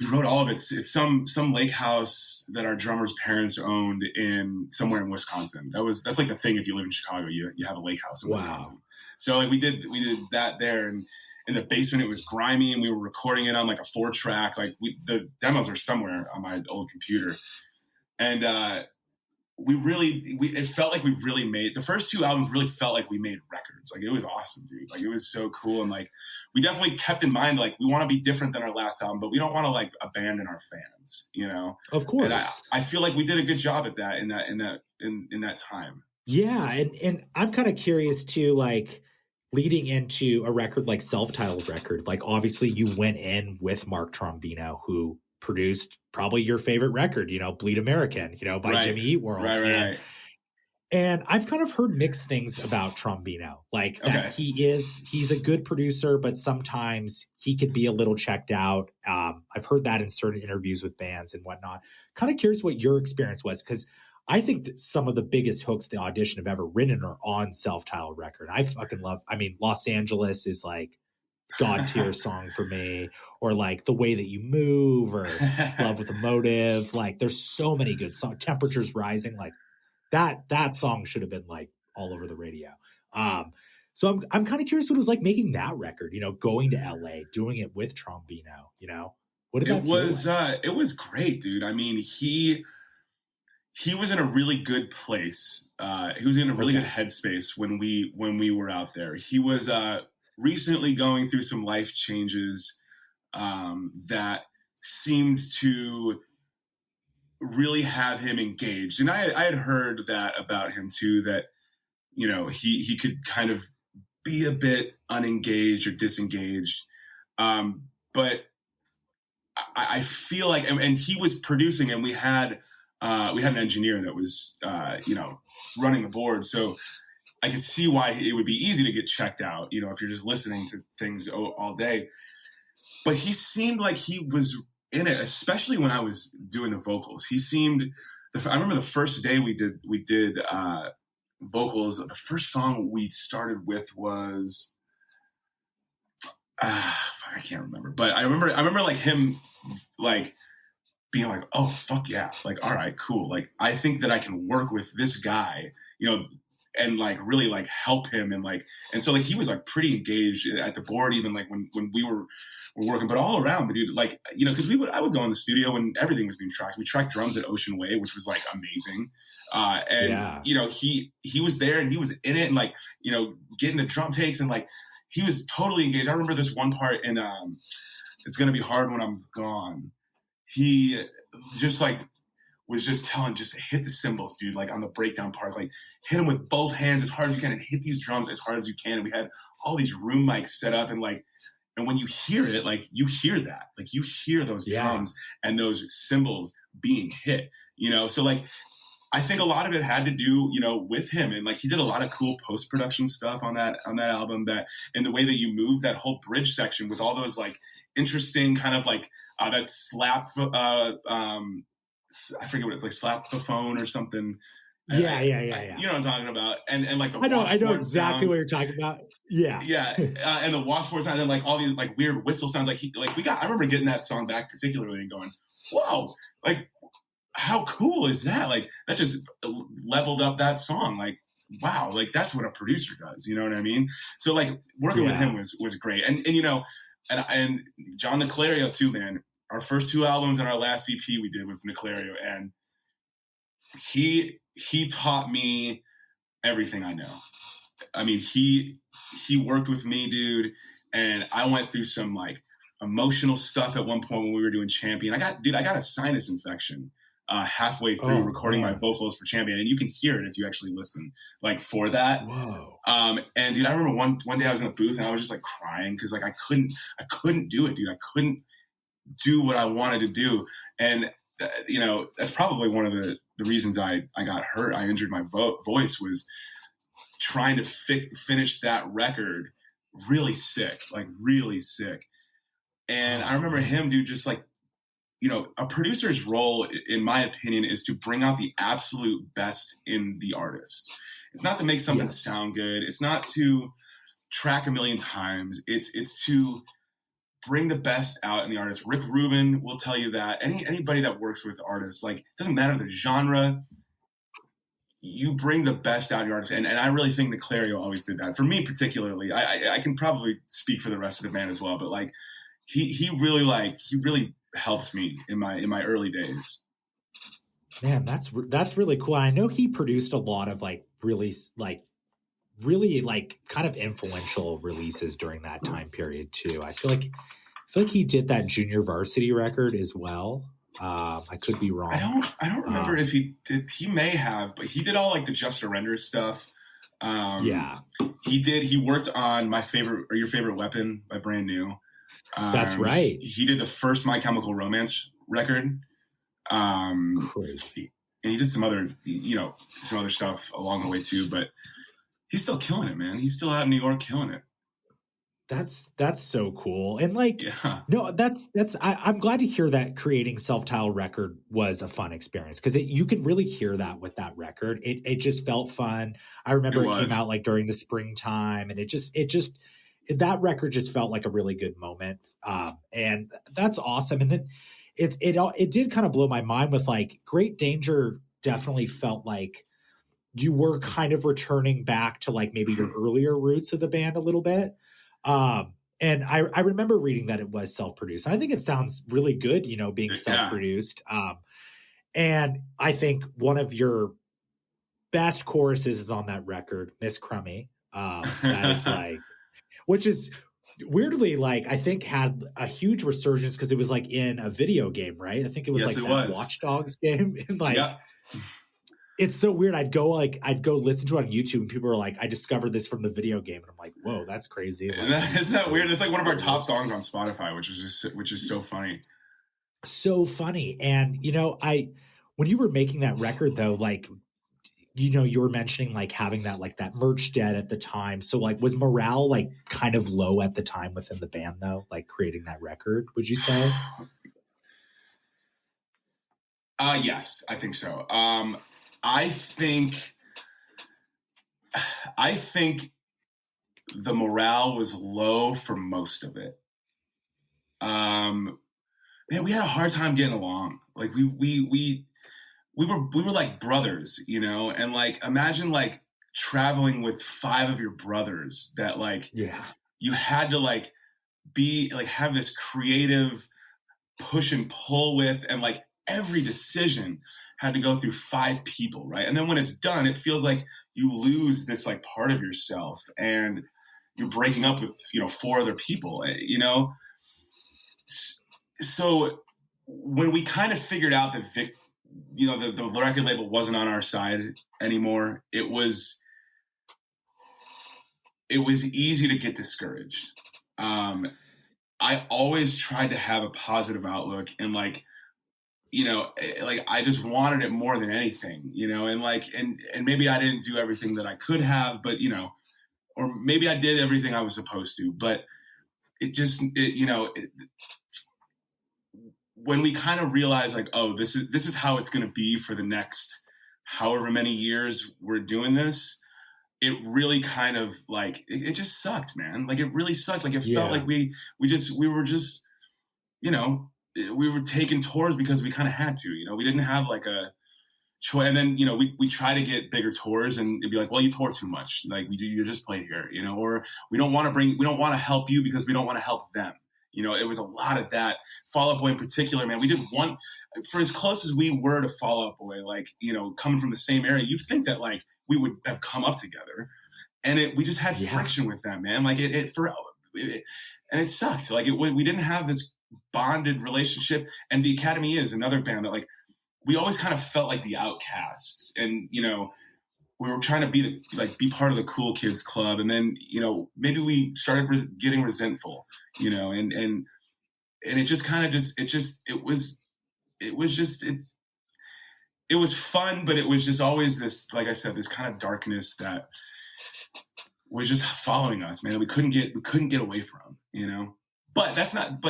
we wrote all of it. It's some lake house that our drummer's parents owned in somewhere in Wisconsin. That's like the thing. If you live in Chicago, you have a lake house in Wisconsin. So like we did that there, and in the basement it was grimy, and we were recording it on like a 4-track. Like the demos are somewhere on my old computer, and it felt like we really made the first 2 albums. Really felt like we made records. Like it was awesome, dude. Like it was so cool, and like we definitely kept in mind like we want to be different than our last album, but we don't want to like abandon our fans, you know. Of course, and I feel like we did a good job at that in that time. Yeah, and I'm kind of curious too, like leading into a record like self-titled record. Like obviously, you went in with Mark Trombino, who produced probably your favorite record, Bleed American, by Jimmy Eat World. Right. And I've kind of heard mixed things about Trombino, like that he's a good producer, but sometimes he could be a little checked out. I've heard that in certain interviews with bands and whatnot. Kind of curious what your experience was, because I think that some of the biggest hooks the Audition have ever written are on self-titled record. I fucking love, Los Angeles is like God tier song for me, or like The Way That You Move, or Love with a Motive. Like there's so many good songs. Temperatures Rising, like that song should have been like all over the radio. So I'm kind of curious what it was like making that record, going to LA, doing it with Trombino, what did that feel like? It was great, dude. I mean, he was in a really good place. He was in a really good headspace when we were out there. He was recently going through some life changes that seemed to really have him engaged. And I had heard that about him too, that, he could kind of be a bit unengaged or disengaged. But I feel like, and he was producing, and we had an engineer that was, running the board. So I could see why it would be easy to get checked out, if you're just listening to things all day. But he seemed like he was in it, especially when I was doing the vocals. He seemed. I remember the first day we did vocals. The first song we started with was I can't remember, but I remember like him like being like, oh fuck yeah, like all right, cool. Like I think that I can work with this guy, and like really like help him, and so like he was like pretty engaged at the board, even like when we were working, but all around, but dude, like, because I would go in the studio when everything was being tracked. We tracked drums at Ocean Way, which was like amazing. He was there and he was in it, and like, getting the drum takes, and like he was totally engaged. I remember this one part in It's Gonna Be Hard When I'm Gone. He just like was just telling, just hit the cymbals, dude, like on the breakdown part, like hit them with both hands as hard as you can and hit these drums as hard as you can. And we had all these room mics set up, and like, and when you hear it, like you hear that, like you hear those drums and those cymbals being hit, so like, I think a lot of it had to do, with him, and like he did a lot of cool post-production stuff on that album, that in The Way That You Move, that whole bridge section with all those like interesting kind of like that slap, I forget what it's like, slap the phone or something. Yeah. You know what I'm talking about, and like the I know exactly sounds. What you're talking about. Yeah, and the washboard sounds, and like all these like weird whistle sounds. Like I remember getting that song back particularly and going, whoa, like how cool is that? Like that just leveled up that song. Like wow, like that's what a producer does. You know what I mean? So like working with him was great, and and John Nicolario too, man. Our first 2 albums and our last EP we did with Nicolario, and he taught me everything I know. I mean, he worked with me, dude, and I went through some like emotional stuff at one point when we were doing Champion. I got a sinus infection halfway through recording my vocals for Champion, and you can hear it if you actually listen, like for that. Whoa. And dude, I remember one day I was in the booth and I was just like crying because like I couldn't do it, dude. I couldn't do what I wanted to do, and that's probably one of the reasons I got hurt. I injured my voice, was trying to finish that record really sick. And I remember him, dude, just like, a producer's role, in my opinion, is to bring out the absolute best in the artist. It's not to make something sound good. It's not to track a million times. It's to bring the best out in the artist. Rick Rubin will tell you that. Anybody that works with artists, like, it doesn't matter the genre, you bring the best out of your artist. And I really think Niclario always did that. For me particularly, I can probably speak for the rest of the band as well, but like he really helped me in my early days. Man, that's really cool. I know he produced a lot of like really kind of influential releases during that time period too. I feel like he did that Junior Varsity record as well. I could be wrong. I don't remember if he did. He may have, but he did all like the Just Surrender stuff. He worked on Your Favorite Weapon by Brand New. That's right. He did the first My Chemical Romance record. Crazy. And he did some other stuff along the way too, but he's still killing it, man. He's still out in New York killing it. That's so cool. And like, no, I'm glad to hear that creating Self-Titled Record was a fun experience, because you could really hear that with that record. It just felt fun. I remember it came out like during the springtime, and that record just felt like a really good moment. And that's awesome. And then it did kind of blow my mind with like Great Danger definitely felt like you were kind of returning back to like maybe your earlier roots of the band a little bit. And I remember reading that it was self-produced, and I think it sounds really good, being self-produced. And I think one of your best choruses is on that record, Miss Crummy. That is like, which is weirdly like, I think had a huge resurgence because it was like in a video game, right? I think it was Watch Dogs game. And like, it's so weird. I'd go listen to it on YouTube, and people are like, I discovered this from the video game. And I'm like, whoa, that's crazy. Like, isn't that weird? It's like one of our top songs on Spotify, which is so funny. So funny. And, when you were making that record though, like, you were mentioning like having that merch debt at the time. So like, was morale like kind of low at the time within the band though, like creating that record, would you say? Yes, I think so. I think the morale was low for most of it. Man, we had a hard time getting along. Like we were like brothers, and like imagine like traveling with 5 of your brothers that like you had to like be like have this creative push and pull with, and like every decision had to go through 5 people, right? And then when it's done, it feels like you lose this like part of yourself, and you're breaking up with 4 other people, So when we kind of figured out that the record label wasn't on our side anymore, it was easy to get discouraged. I always tried to have a positive outlook, and like, like I just wanted it more than anything, and like, and maybe I didn't do everything that I could have, but, or maybe I did everything I was supposed to, but when we kind of realized like, oh, this is how it's going to be for the next however many years we're doing this, it really kind of like, it just sucked, man. Like it really sucked. Like it felt like we were just, we were taking tours because we kind of had to, we didn't have like a choice. And then, we try to get bigger tours, and it'd be like, well, you tour too much. Like you just played here, or we don't want to help you because we don't want to help them. It was a lot of that. Fall Out Boy in particular, man, we did one, for as close as we were to Fall Out Boy, like, coming from the same area, you'd think that like we would have come up together, and we just had friction with them, man. Like and it sucked. Like we didn't have this bonded relationship. And the Academy is another band that like, we always kind of felt like the outcasts, and, we were trying to be part of the cool kids club. And then, maybe we started getting resentful, and it just kind of it was fun, but it was just always this, like I said, this kind of darkness that was just following us, man. We couldn't get away from, but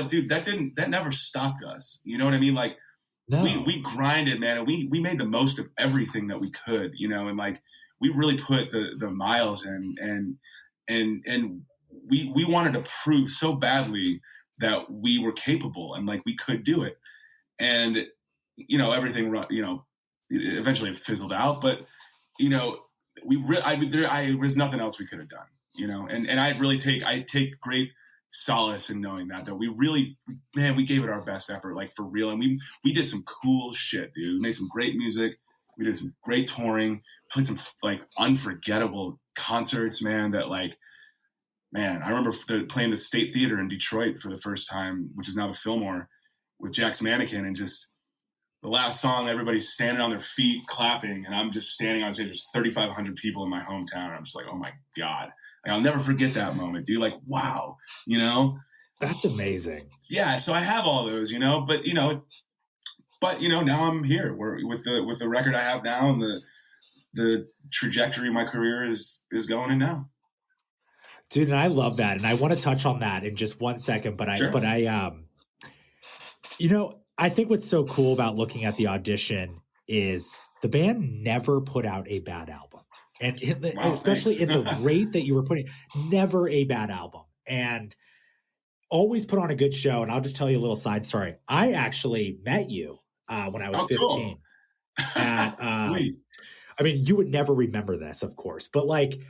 dude, that never stopped us. You know what I mean? Like, no. We grinded, man, and we made the most of everything that we could, and like, we really put the miles in, and we wanted to prove so badly that we were capable and like we could do it. And, everything, eventually fizzled out, but, there's nothing else we could have done, and I take great solace in knowing that we really, man, we gave it our best effort, like for real. And we did some cool shit, dude. We made some great music. We did some great touring, played some like unforgettable concerts, man, that like, man, I remember playing the State Theater in Detroit for the first time, which is now the Fillmore, with Jack's Mannequin, and just the last song, everybody's standing on their feet clapping, and I'm just standing on stage. There's 3,500 people in my hometown. And I'm just like, oh my God. Like, I'll never forget that moment, dude. Like, wow, That's amazing. Yeah, so I have all those, but now I'm here. With the record I have now, and the trajectory of my career is going in now. Dude, and I love that. And I want to touch on that in just 1 second, but I think what's so cool about looking at the Audition is the band never put out a bad album. And especially in the rate that you were putting, never a bad album. And always put on a good show. And I'll just tell you a little side story. I actually met you when I was 15. Cool. I mean, you would never remember this, of course, but like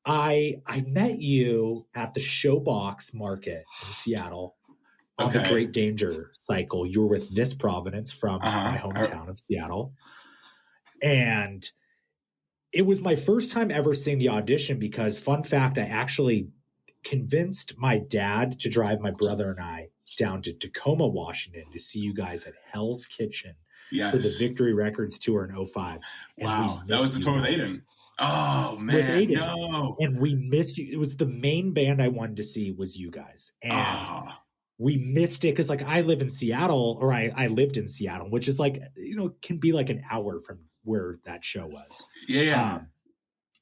I met you at the Showbox Market in Seattle on the Great Danger cycle. You were with This Providence from my hometown of Seattle. And it was my first time ever seeing the Audition because, fun fact, I actually convinced my dad to drive my brother and I down to Tacoma, Washington to see you guys at Hell's Kitchen for the Victory Records tour in 2005. Wow, that was the tour with Aiden. Oh, man, with Aiden. No. And we missed you. It was the main band I wanted to see was you guys. And we missed it because, like, I live in Seattle, or I lived in Seattle, which is like, can be like an hour from where that show was. Yeah.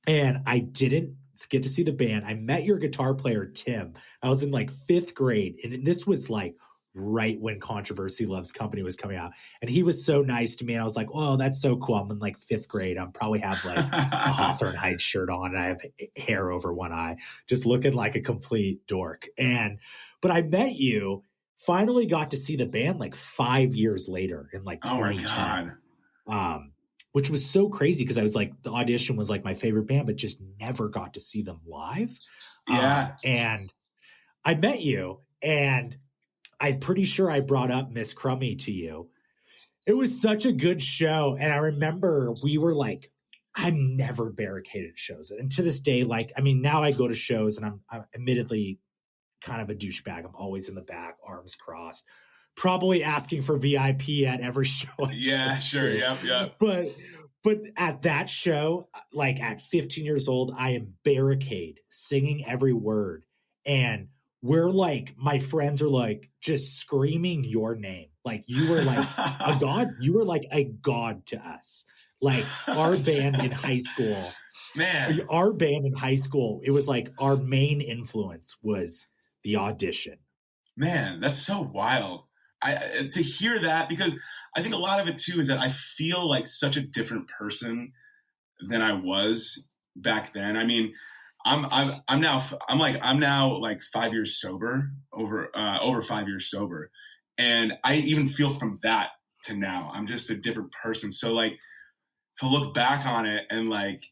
And I didn't get to see the band. I met your guitar player, Tim. I was in like 5th grade. And this was like right when Controversy Loves Company was coming out. And he was so nice to me. And I was like, oh, that's so cool. I'm in like 5th grade. I'm probably have like a Hawthorne Heights shirt on. And I have hair over one eye, just looking like a complete dork. But I met you, finally got to see the band like 5 years later in like 2010. Which was so crazy because I was like, the Audition was like my favorite band, but just never got to see them live. Yeah. And I met you, and I'm pretty sure I brought up Miss Crummy to you. It was such a good show. And I remember we were like, I've never barricaded shows. And to this day, like, I mean, now I go to shows and I'm admittedly kind of a douchebag. I'm always in the back, arms crossed, probably asking for VIP at every show. Yeah, sure. Yep. But at that show, like at 15 years old, I am barricade singing every word. And we're like, my friends are like just screaming your name. Like you were like a god. You were like a god to us. Like our band in high school, man, it was like our main influence was the Audition. Man, that's so wild. To hear that, because I think a lot of it too is that I feel like such a different person than I was back then. I mean, I'm now like 5 years sober, over 5 years sober, and I even feel from that to now I'm just a different person. So like to look back on it and like,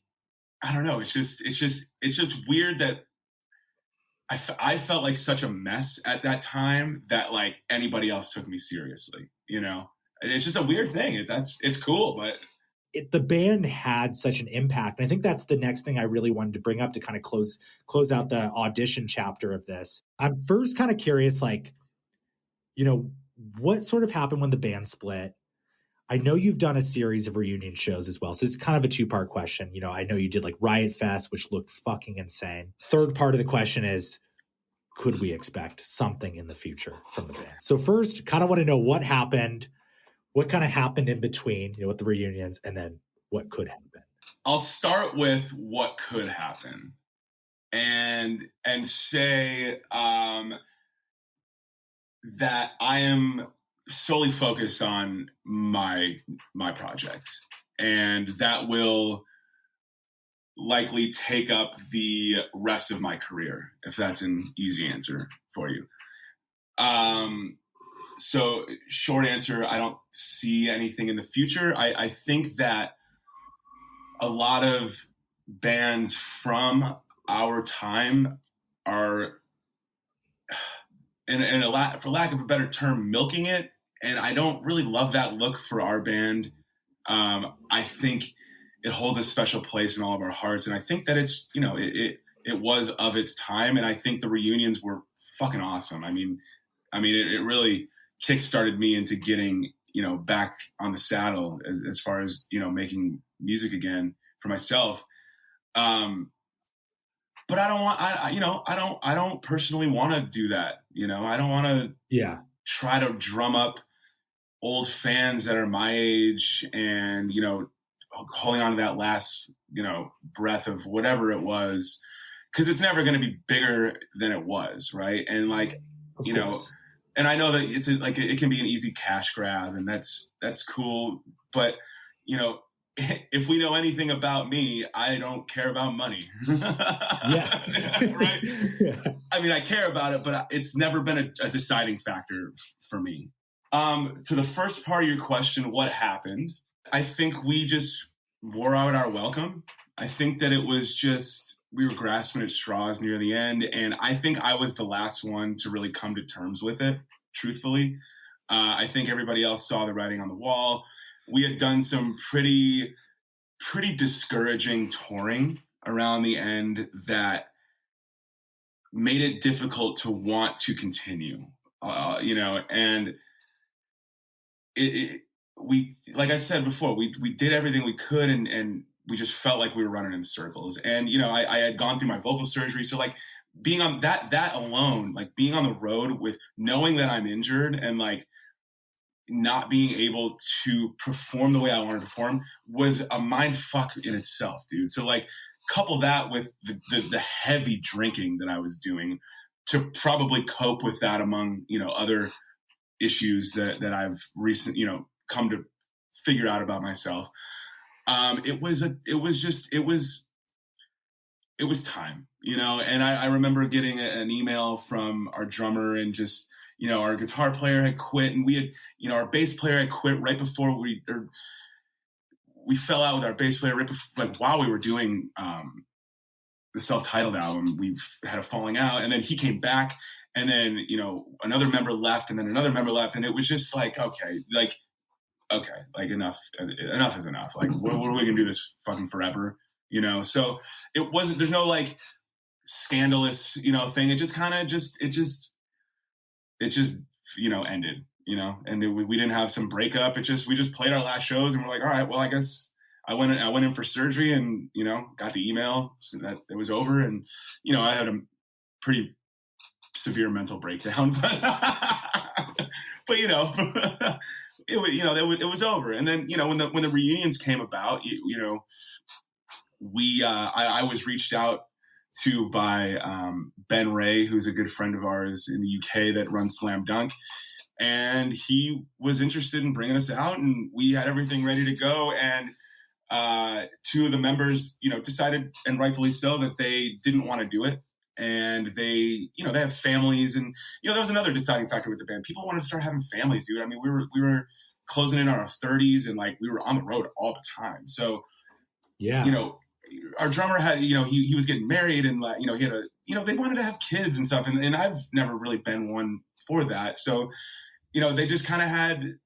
I don't know, it's just weird that I felt like such a mess at that time that like anybody else took me seriously, It's just a weird thing. It's cool, but the band had such an impact. And I think that's the next thing I really wanted to bring up to kind of close out the Audition chapter of this. I'm first kind of curious, like, what sort of happened when the band split? I know you've done a series of reunion shows as well. So it's kind of a 2-part question. I know you did like Riot Fest, which looked fucking insane. Third part of the question is, could we expect something in the future from the band? So first, kind of want to know what happened, what kind of happened in between, with the reunions, and then what could happen. I'll start with what could happen and say that I am solely focused on my project, and that will likely take up the rest of my career, if that's an easy answer for you. So short answer, I don't see anything in the future. I think that a lot of bands from our time are, and for lack of a better term, milking it. And I don't really love that look for our band. I think it holds a special place in all of our hearts. And I think that it's, it was of its time. And I think the reunions were fucking awesome. I mean, it really kickstarted me into getting, back on the saddle as far as, making music again for myself. But I don't personally want to do that. I don't want to try to drum up old fans that are my age and, holding on to that last, breath of whatever it was, because it's never going to be bigger than it was. Right. And like, and I know that it can be an easy cash grab, and that's cool. But, if we know anything about me, I don't care about money. Yeah. Right. Yeah. I mean, I care about it, but it's never been a deciding factor for me. To the first part of your question, what happened? I think we just wore out our welcome. I think that it was just, we were grasping at straws near the end. And I think I was the last one to really come to terms with it, truthfully. I think everybody else saw the writing on the wall. We had done some pretty discouraging touring around the end that made it difficult to want to continue, and we, like I said before, we did everything we could, and we just felt like we were running in circles. And, I had gone through my vocal surgery. So like being on that alone, like being on the road with knowing that I'm injured and like not being able to perform the way I wanted to perform was a mind fuck in itself, dude. So like couple that with the heavy drinking that I was doing to probably cope with that, among, other issues that I've recently, come to figure out about myself. It was time, and I remember getting an email from our drummer, and just, our guitar player had quit, and we had, our bass player had quit right before we fell out with our bass player right before, like while we were doing the self-titled album. We've had a falling out, and then he came back, and then, another member left, and then another member left, and it was just like, okay, like enough is enough. Like, what are we gonna do this fucking forever? So it wasn't, there's no like scandalous, thing. It just kind of ended, and we didn't have some breakup. We just played our last shows, and we're like, all right, well, I guess I went in for surgery, and, got the email so that it was over. And, I had a pretty severe mental breakdown, but it was over. And then, when the reunions came about, I was reached out to by Ben Ray, who's a good friend of ours in the UK that runs Slam Dunk. And he was interested in bringing us out, and we had everything ready to go. And two of the members, decided, and rightfully so, that they didn't want to do it. And they have families, and, that was another deciding factor with the band. People wanted to start having families, dude. I mean, we were closing in on our 30s, and like we were on the road all the time. So, yeah, our drummer had, he was getting married, and he had they wanted to have kids and stuff. And I've never really been one for that. So, they just kind of had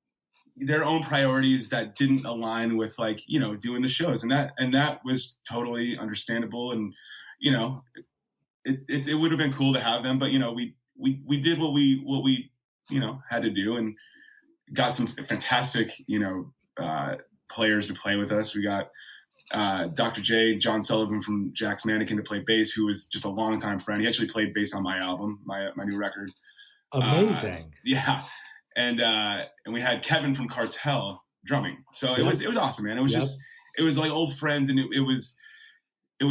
their own priorities that didn't align with like, doing the shows, and that was totally understandable. And, it would have been cool to have them, but, we did what we had to do, and got some fantastic, players to play with us. We got Dr. J, John Sullivan from Jack's Mannequin, to play bass, who was just a longtime friend. He actually played bass on my album, my new record. Amazing. Yeah. And we had Kevin from Cartel drumming. So it was awesome, man. It was just, it was like old friends, and it was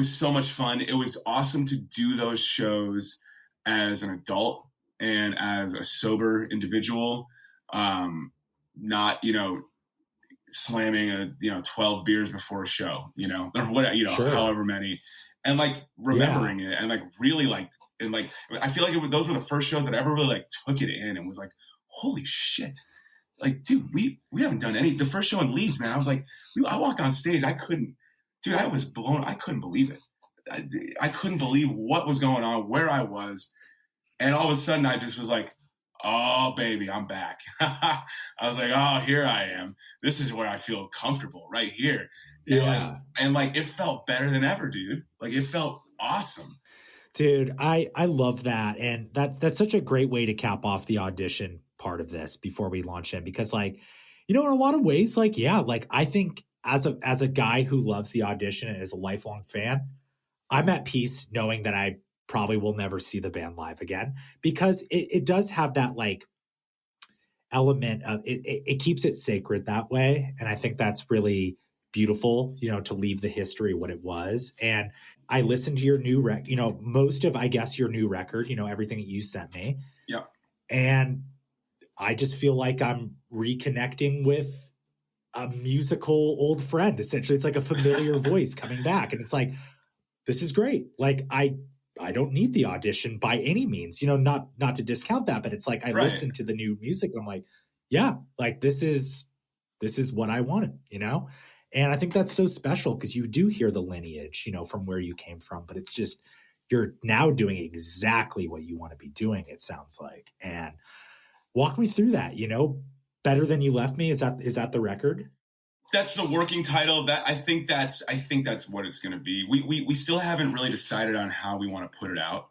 so much fun. It was awesome to do those shows as an adult and as a sober individual. Not, slamming 12 beers before a show, or what, sure, however many, and like remembering it, and like really like And like, I feel like those were the first shows that I ever really like took it in and was like, holy shit. Like, dude, we haven't done the first show in Leeds, man. I was like, I walked on stage. I couldn't believe it. I couldn't believe what was going on, where I was. And all of a sudden I just was like, oh baby, I'm back. I was like, oh, here I am. This is where I feel comfortable, right here. Yeah. And like, it felt better than ever, dude. Like, it felt awesome. Dude, I love that. And that's such a great way to cap off the audition part of this before we launch in, because like, you know, in a lot of ways, like, yeah, like I think as a guy who loves the audition and is a lifelong fan, I'm at peace knowing that I probably will never see the band live again, because it does have that like element of it keeps it sacred that way. And I think that's really beautiful, you know, to leave the history what it was. And I listened to your new record, you know, most of, I guess, your new record, you know, everything that you sent me. Yeah. And I just feel like I'm reconnecting with a musical old friend. Essentially, it's like a familiar voice coming back. And it's like, this is great. Like, I don't need the audition by any means, you know, not to discount that, but it's like, I listen to the new music and I'm like, yeah, like this is what I wanted, you know? And I think that's so special because you do hear the lineage, you know, from where you came from, but it's just, you're now doing exactly what you want to be doing, it sounds like. And walk me through that, you know, Better Than You Left Me. Is that the record? That's the working title. That I think that's what it's going to be. We still haven't really decided on how we want to put it out.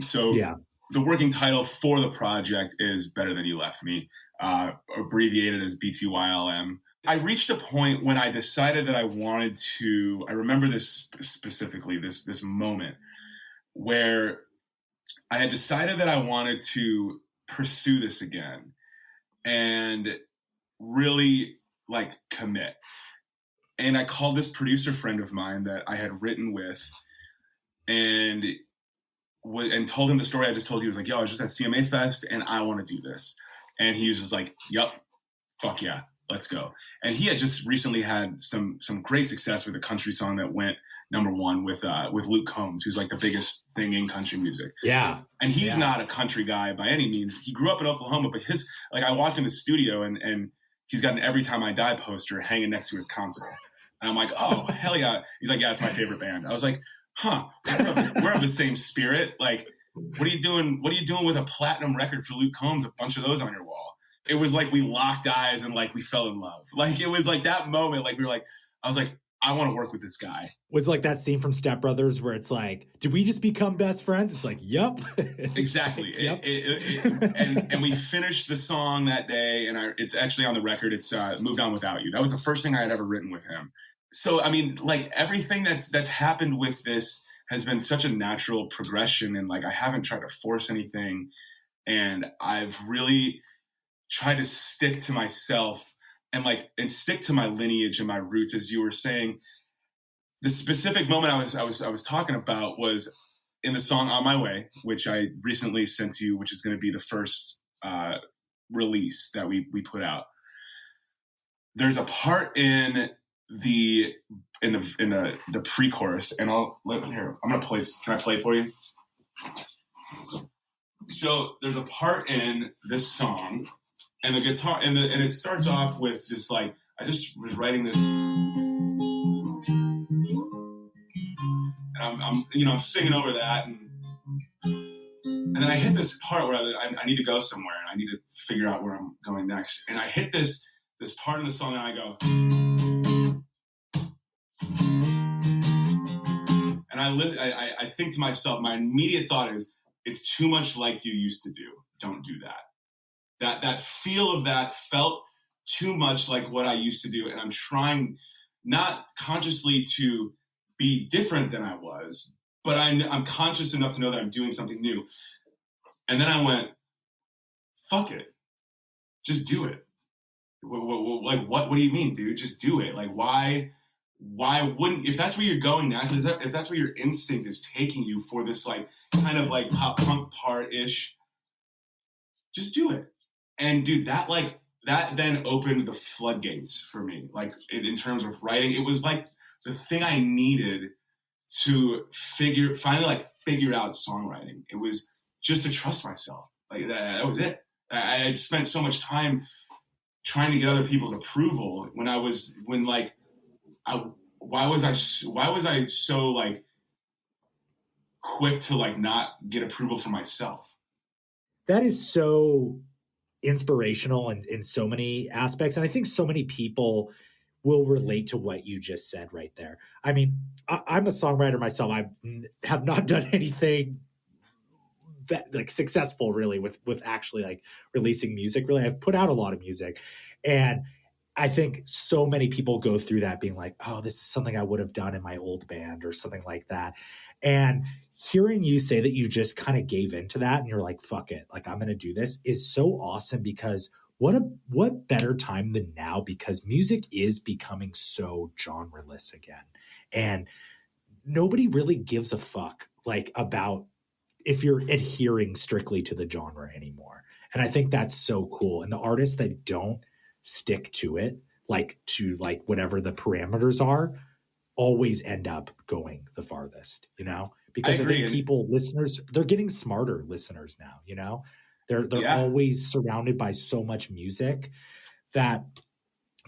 So yeah, the working title for the project is Better Than You Left Me, abbreviated as BTYLM. I reached a point when I decided that I wanted to. I remember this specifically, this moment where I had decided that I wanted to pursue this again and really like commit. And I called this producer friend of mine that I had written with and told him the story I just told you. He was like, yo, I was just at CMA Fest and I want to do this. And he was just like, yup, fuck yeah, let's go. And he had just recently had some great success with a country song that went #1 with Luke Combs, who's like the biggest thing in country music. Yeah. And he's not a country guy by any means. He grew up in Oklahoma, but I walked in the studio and he's got an Every Time I Die poster hanging next to his console. And I'm like, oh, hell yeah. He's like, yeah, it's my favorite band. I was like, huh, we're of the same spirit. Like, what are you doing with a platinum record for Luke Combs, a bunch of those on your wall? It was like we locked eyes and like we fell in love. Like, it was like that moment, like we were like, I was like, I want to work with this guy. Was like that scene from Step Brothers where it's like, did we just become best friends? It's like, yep. Exactly. Yep. And we finished the song that day, and it's actually on the record. It's Moved On Without You. That was the first thing I had ever written with him. So, I mean, like everything that's happened with this has been such a natural progression, and like I haven't tried to force anything, and I've really tried to stick to myself and stick to my lineage and my roots, as you were saying. The specific moment I was talking about was in the song On My Way, which I recently sent to you, which is going to be the first release that we put out. There's a part in the pre-chorus, and I'm gonna play. Can I play for you? So there's a part in this song, and the guitar, and it starts off with just like, I just was writing this, and I'm singing over that, and then I hit this part where I need to go somewhere, and I need to figure out where I'm going next, and I hit this part in the song, and I go, and I think to myself, my immediate thought is, it's too much like you used to do. Don't do that. That feel of that felt too much like what I used to do, and I'm trying not consciously to be different than I was, but I'm conscious enough to know that I'm doing something new. And then I went, fuck it, just do it. Like what do you mean, dude? Just do it. Like why wouldn't, if that's where you're going now, if that's where your instinct is taking you for this like kind of like pop punk part-ish, just do it. And dude, that then opened the floodgates for me. Like in terms of writing, it was like the thing I needed to finally like figure out songwriting. It was just to trust myself. Like that was it. I had spent so much time trying to get other people's approval why was I so like quick to like not get approval from myself? That is so inspirational in so many aspects. And I think so many people will relate to what you just said right there. I mean, I'm a songwriter myself. I have not done anything that like successful really with actually like releasing music. Really, I've put out a lot of music, and I think so many people go through that being like, oh, this is something I would have done in my old band or something like that. And hearing you say that you just kind of gave into that and you're like, fuck it, like I'm going to do this is so awesome, because what better time than now, because music is becoming so genreless again. And nobody really gives a fuck like about if you're adhering strictly to the genre anymore. And I think that's so cool. And the artists that don't stick to it, like to like whatever the parameters are, always end up going the farthest, you know? Because I think listeners, they're getting smarter listeners now, you know? They're always surrounded by so much music that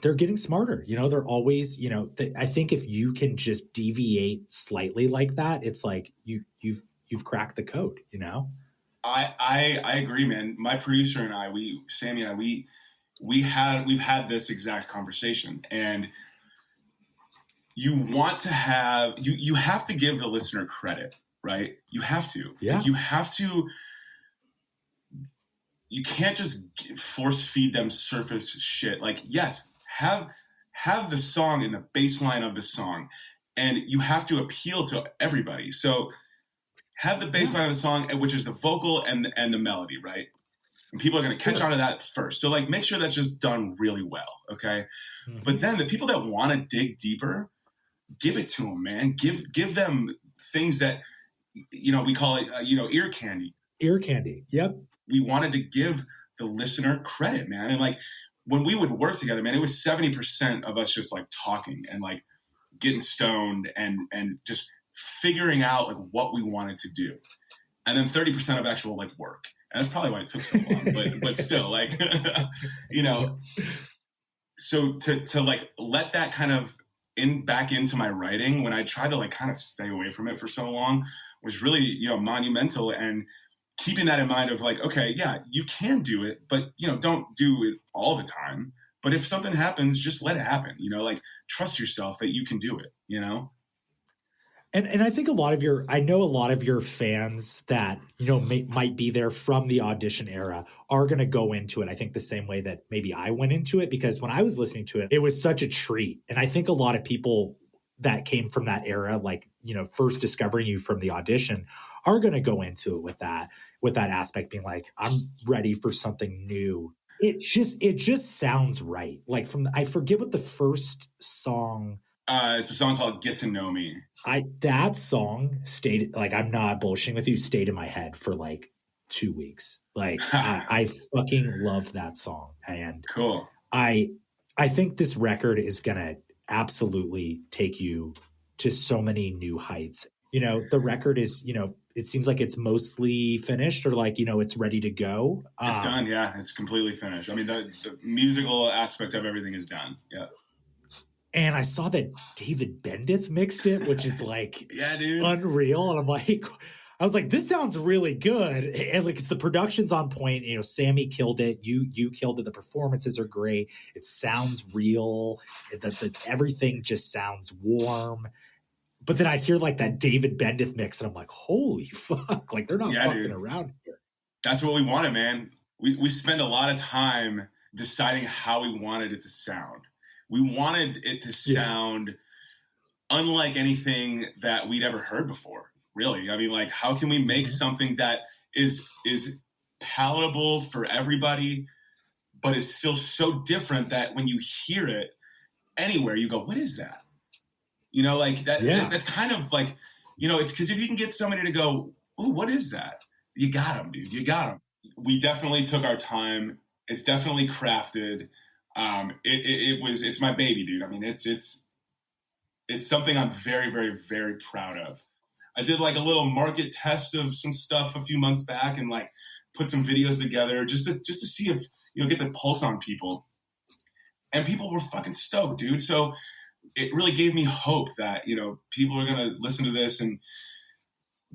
they're getting smarter, you know? They're always, you know, I think if you can just deviate slightly like that, it's like you've cracked the code, you know? I agree, man. My producer and I, Sammy and I, we've had this exact conversation, and you want to have, you have to give the listener credit, right? You have to. Yeah. You have to, you can't just force feed them surface shit. Like, yes, have the song in the bass line of the song, and you have to appeal to everybody. So have the bass line of the song, which is the vocal and the melody, right? And people are going to catch on to that first. So like, make sure that's just done really well. Okay. Mm-hmm. But then the people that want to dig deeper, give it to them, man. Give them things that, you know, we call it, ear candy. Ear candy. Yep. We wanted to give the listener credit, man. And like, when we would work together, man, it was 70% of us just like talking and like getting stoned and just figuring out like what we wanted to do. And then 30% of actual like work. And that's probably why it took so long, but still like, you know, so to like let that kind of back into my writing when I tried to like kind of stay away from it for so long was really, you know, monumental. And keeping that in mind of like, okay, yeah, you can do it, but you know, don't do it all the time. But if something happens, just let it happen, you know, like trust yourself that you can do it, you know? And I think I know a lot of your fans that, you know, might be there from the Audition era are going to go into it. I think the same way that maybe I went into it, because when I was listening to it, it was such a treat. And I think a lot of people that came from that era, like, you know, first discovering you from the Audition, are going to go into it with that aspect being like, I'm ready for something new. It just sounds right. Like I forget what the first song. It's a song called Get to Know Me. That song stayed, like, I'm not bullshitting with you, stayed in my head for like 2 weeks. Like I fucking love that song. And cool. I think this record is gonna absolutely take you to so many new heights. You know, the record is, you know, it seems like it's mostly finished, or like, you know, it's ready to go. It's done. Yeah. It's completely finished. I mean, the musical aspect of everything is done. Yeah. And I saw that David Bendith mixed it, which is like yeah, dude, unreal. And I was like, this sounds really good. And like, the production's on point. You know, Sammy killed it. You killed it. The performances are great. It sounds real. Everything just sounds warm. But then I hear like that David Bendith mix, and I'm like, holy fuck! Like, they're not fucking around here. That's what we wanted, man. We spend a lot of time deciding how we wanted it to sound. We wanted it to sound unlike anything that we'd ever heard before, really. I mean, like, how can we make something that is palatable for everybody, but is still so different that when you hear it anywhere, you go, what is that? You know, like that. That's kind of like, you know, because if you can get somebody to go, ooh, what is that? You got them, dude. You got them. We definitely took our time. It's definitely crafted. It's my baby, dude. I mean, it's something I'm very, very, very proud of. I did like a little market test of some stuff a few months back and like put some videos together just to see if, get the pulse on people. And people were fucking stoked, dude. So it really gave me hope that, people are going to listen to this and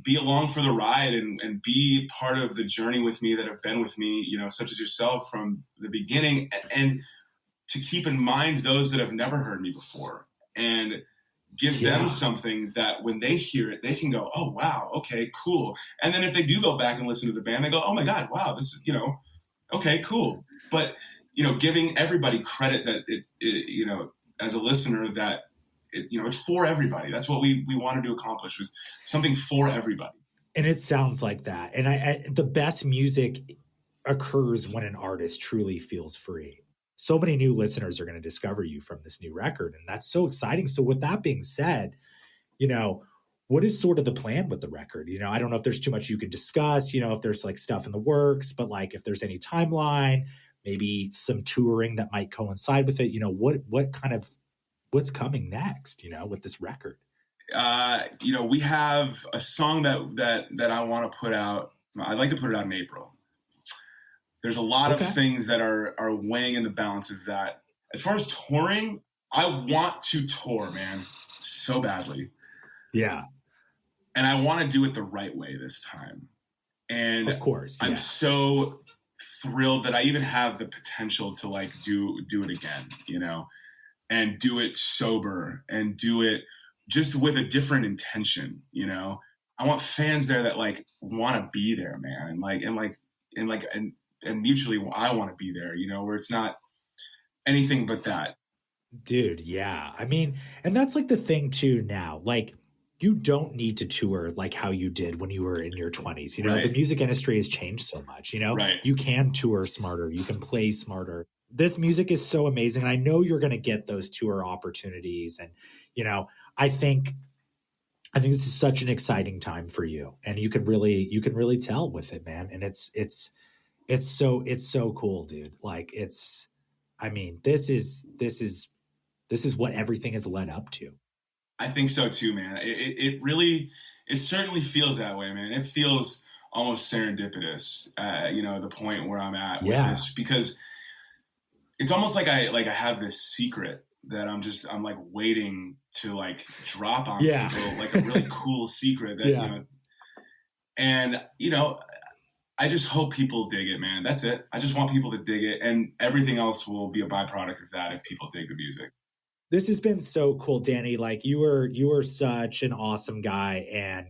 be along for the ride and be part of the journey with me that have been with me, such as yourself from the beginning, and to keep in mind those that have never heard me before and give them something that when they hear it, they can go, oh, wow, okay, cool. And then if they do go back and listen to the band, they go, oh my God, wow, this is, okay, cool. But, giving everybody credit that it as a listener that, it's for everybody. That's what we wanted to accomplish, was something for everybody. And it sounds like that. And I the best music occurs when an artist truly feels free. So many new listeners are going to discover you from this new record. And that's so exciting. So with that being said, what is sort of the plan with the record? I don't know if there's too much you could discuss, if there's like stuff in the works, but like if there's any timeline, maybe some touring that might coincide with it, what's coming next, with this record? We have a song that I want to put out. I'd like to put it out in April. There's a lot of things that are weighing in the balance of that. As far as touring, I want to tour, man, so badly. Yeah. And I want to do it the right way this time. And of course, I'm so thrilled that I even have the potential to like do it again, and do it sober and do it just with a different intention. I want fans there that like want to be there, man. And mutually I want to be there, where it's not anything but that. Dude, yeah. I mean, and that's like the thing too now. Like, you don't need to tour like how you did when you were in your 20s. Right. The music industry has changed so much, Right. You can tour smarter. You can play smarter. This music is so amazing. And I know you're going to get those tour opportunities. And, I think this is such an exciting time for you. And you can really tell with it, man. And it's so cool, dude. Like this is what everything has led up to. I think so too, man. It certainly feels that way, man. It feels almost serendipitous, the point where I'm at with this, because it's almost like I have this secret that I'm like waiting to like drop on people, like a really cool secret that, and I just hope people dig it, man. That's it. I just want people to dig it, and everything else will be a byproduct of that if people dig the music. This has been so cool, Danny. Like you are such an awesome guy. And,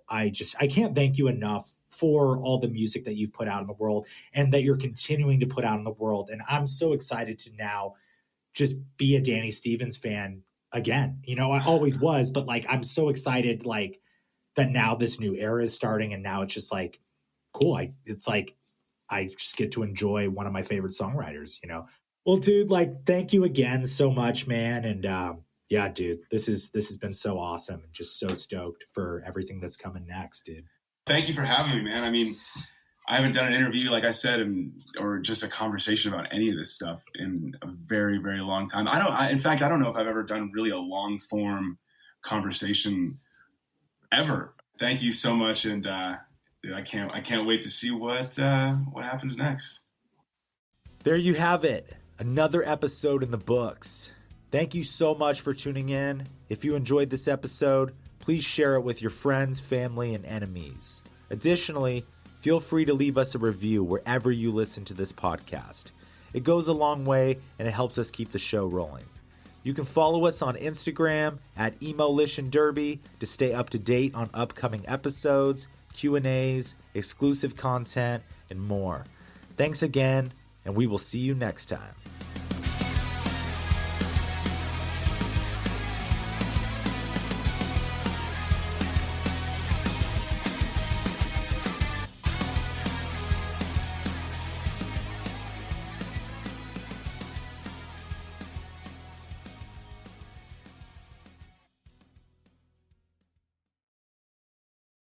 I can't thank you enough for all the music that you've put out in the world and that you're continuing to put out in the world. And I'm so excited to now just be a Danny Stevens fan again. I always was, but like, I'm so excited like that now this new era is starting, and now it's just like, cool. It's like, I just get to enjoy one of my favorite songwriters, Well, dude, like, thank you again so much, man. And dude, this has been so awesome, and just so stoked for everything that's coming next, dude. Thank you for having me, man. I mean, I haven't done an interview, like I said, or just a conversation about any of this stuff in a very, very long time. In fact, I don't know if I've ever done really a long form conversation ever. Thank you so much. And dude, I can't wait to see what happens next. There you have it. Another episode in the books. Thank you so much for tuning in. If you enjoyed this episode, please share it with your friends, family, and enemies. Additionally, feel free to leave us a review wherever you listen to this podcast. It goes a long way, and it helps us keep the show rolling. You can follow us on Instagram at EMOlition Derby to stay up to date on upcoming episodes, Q&As, exclusive content, and more. Thanks again, and we will see you next time.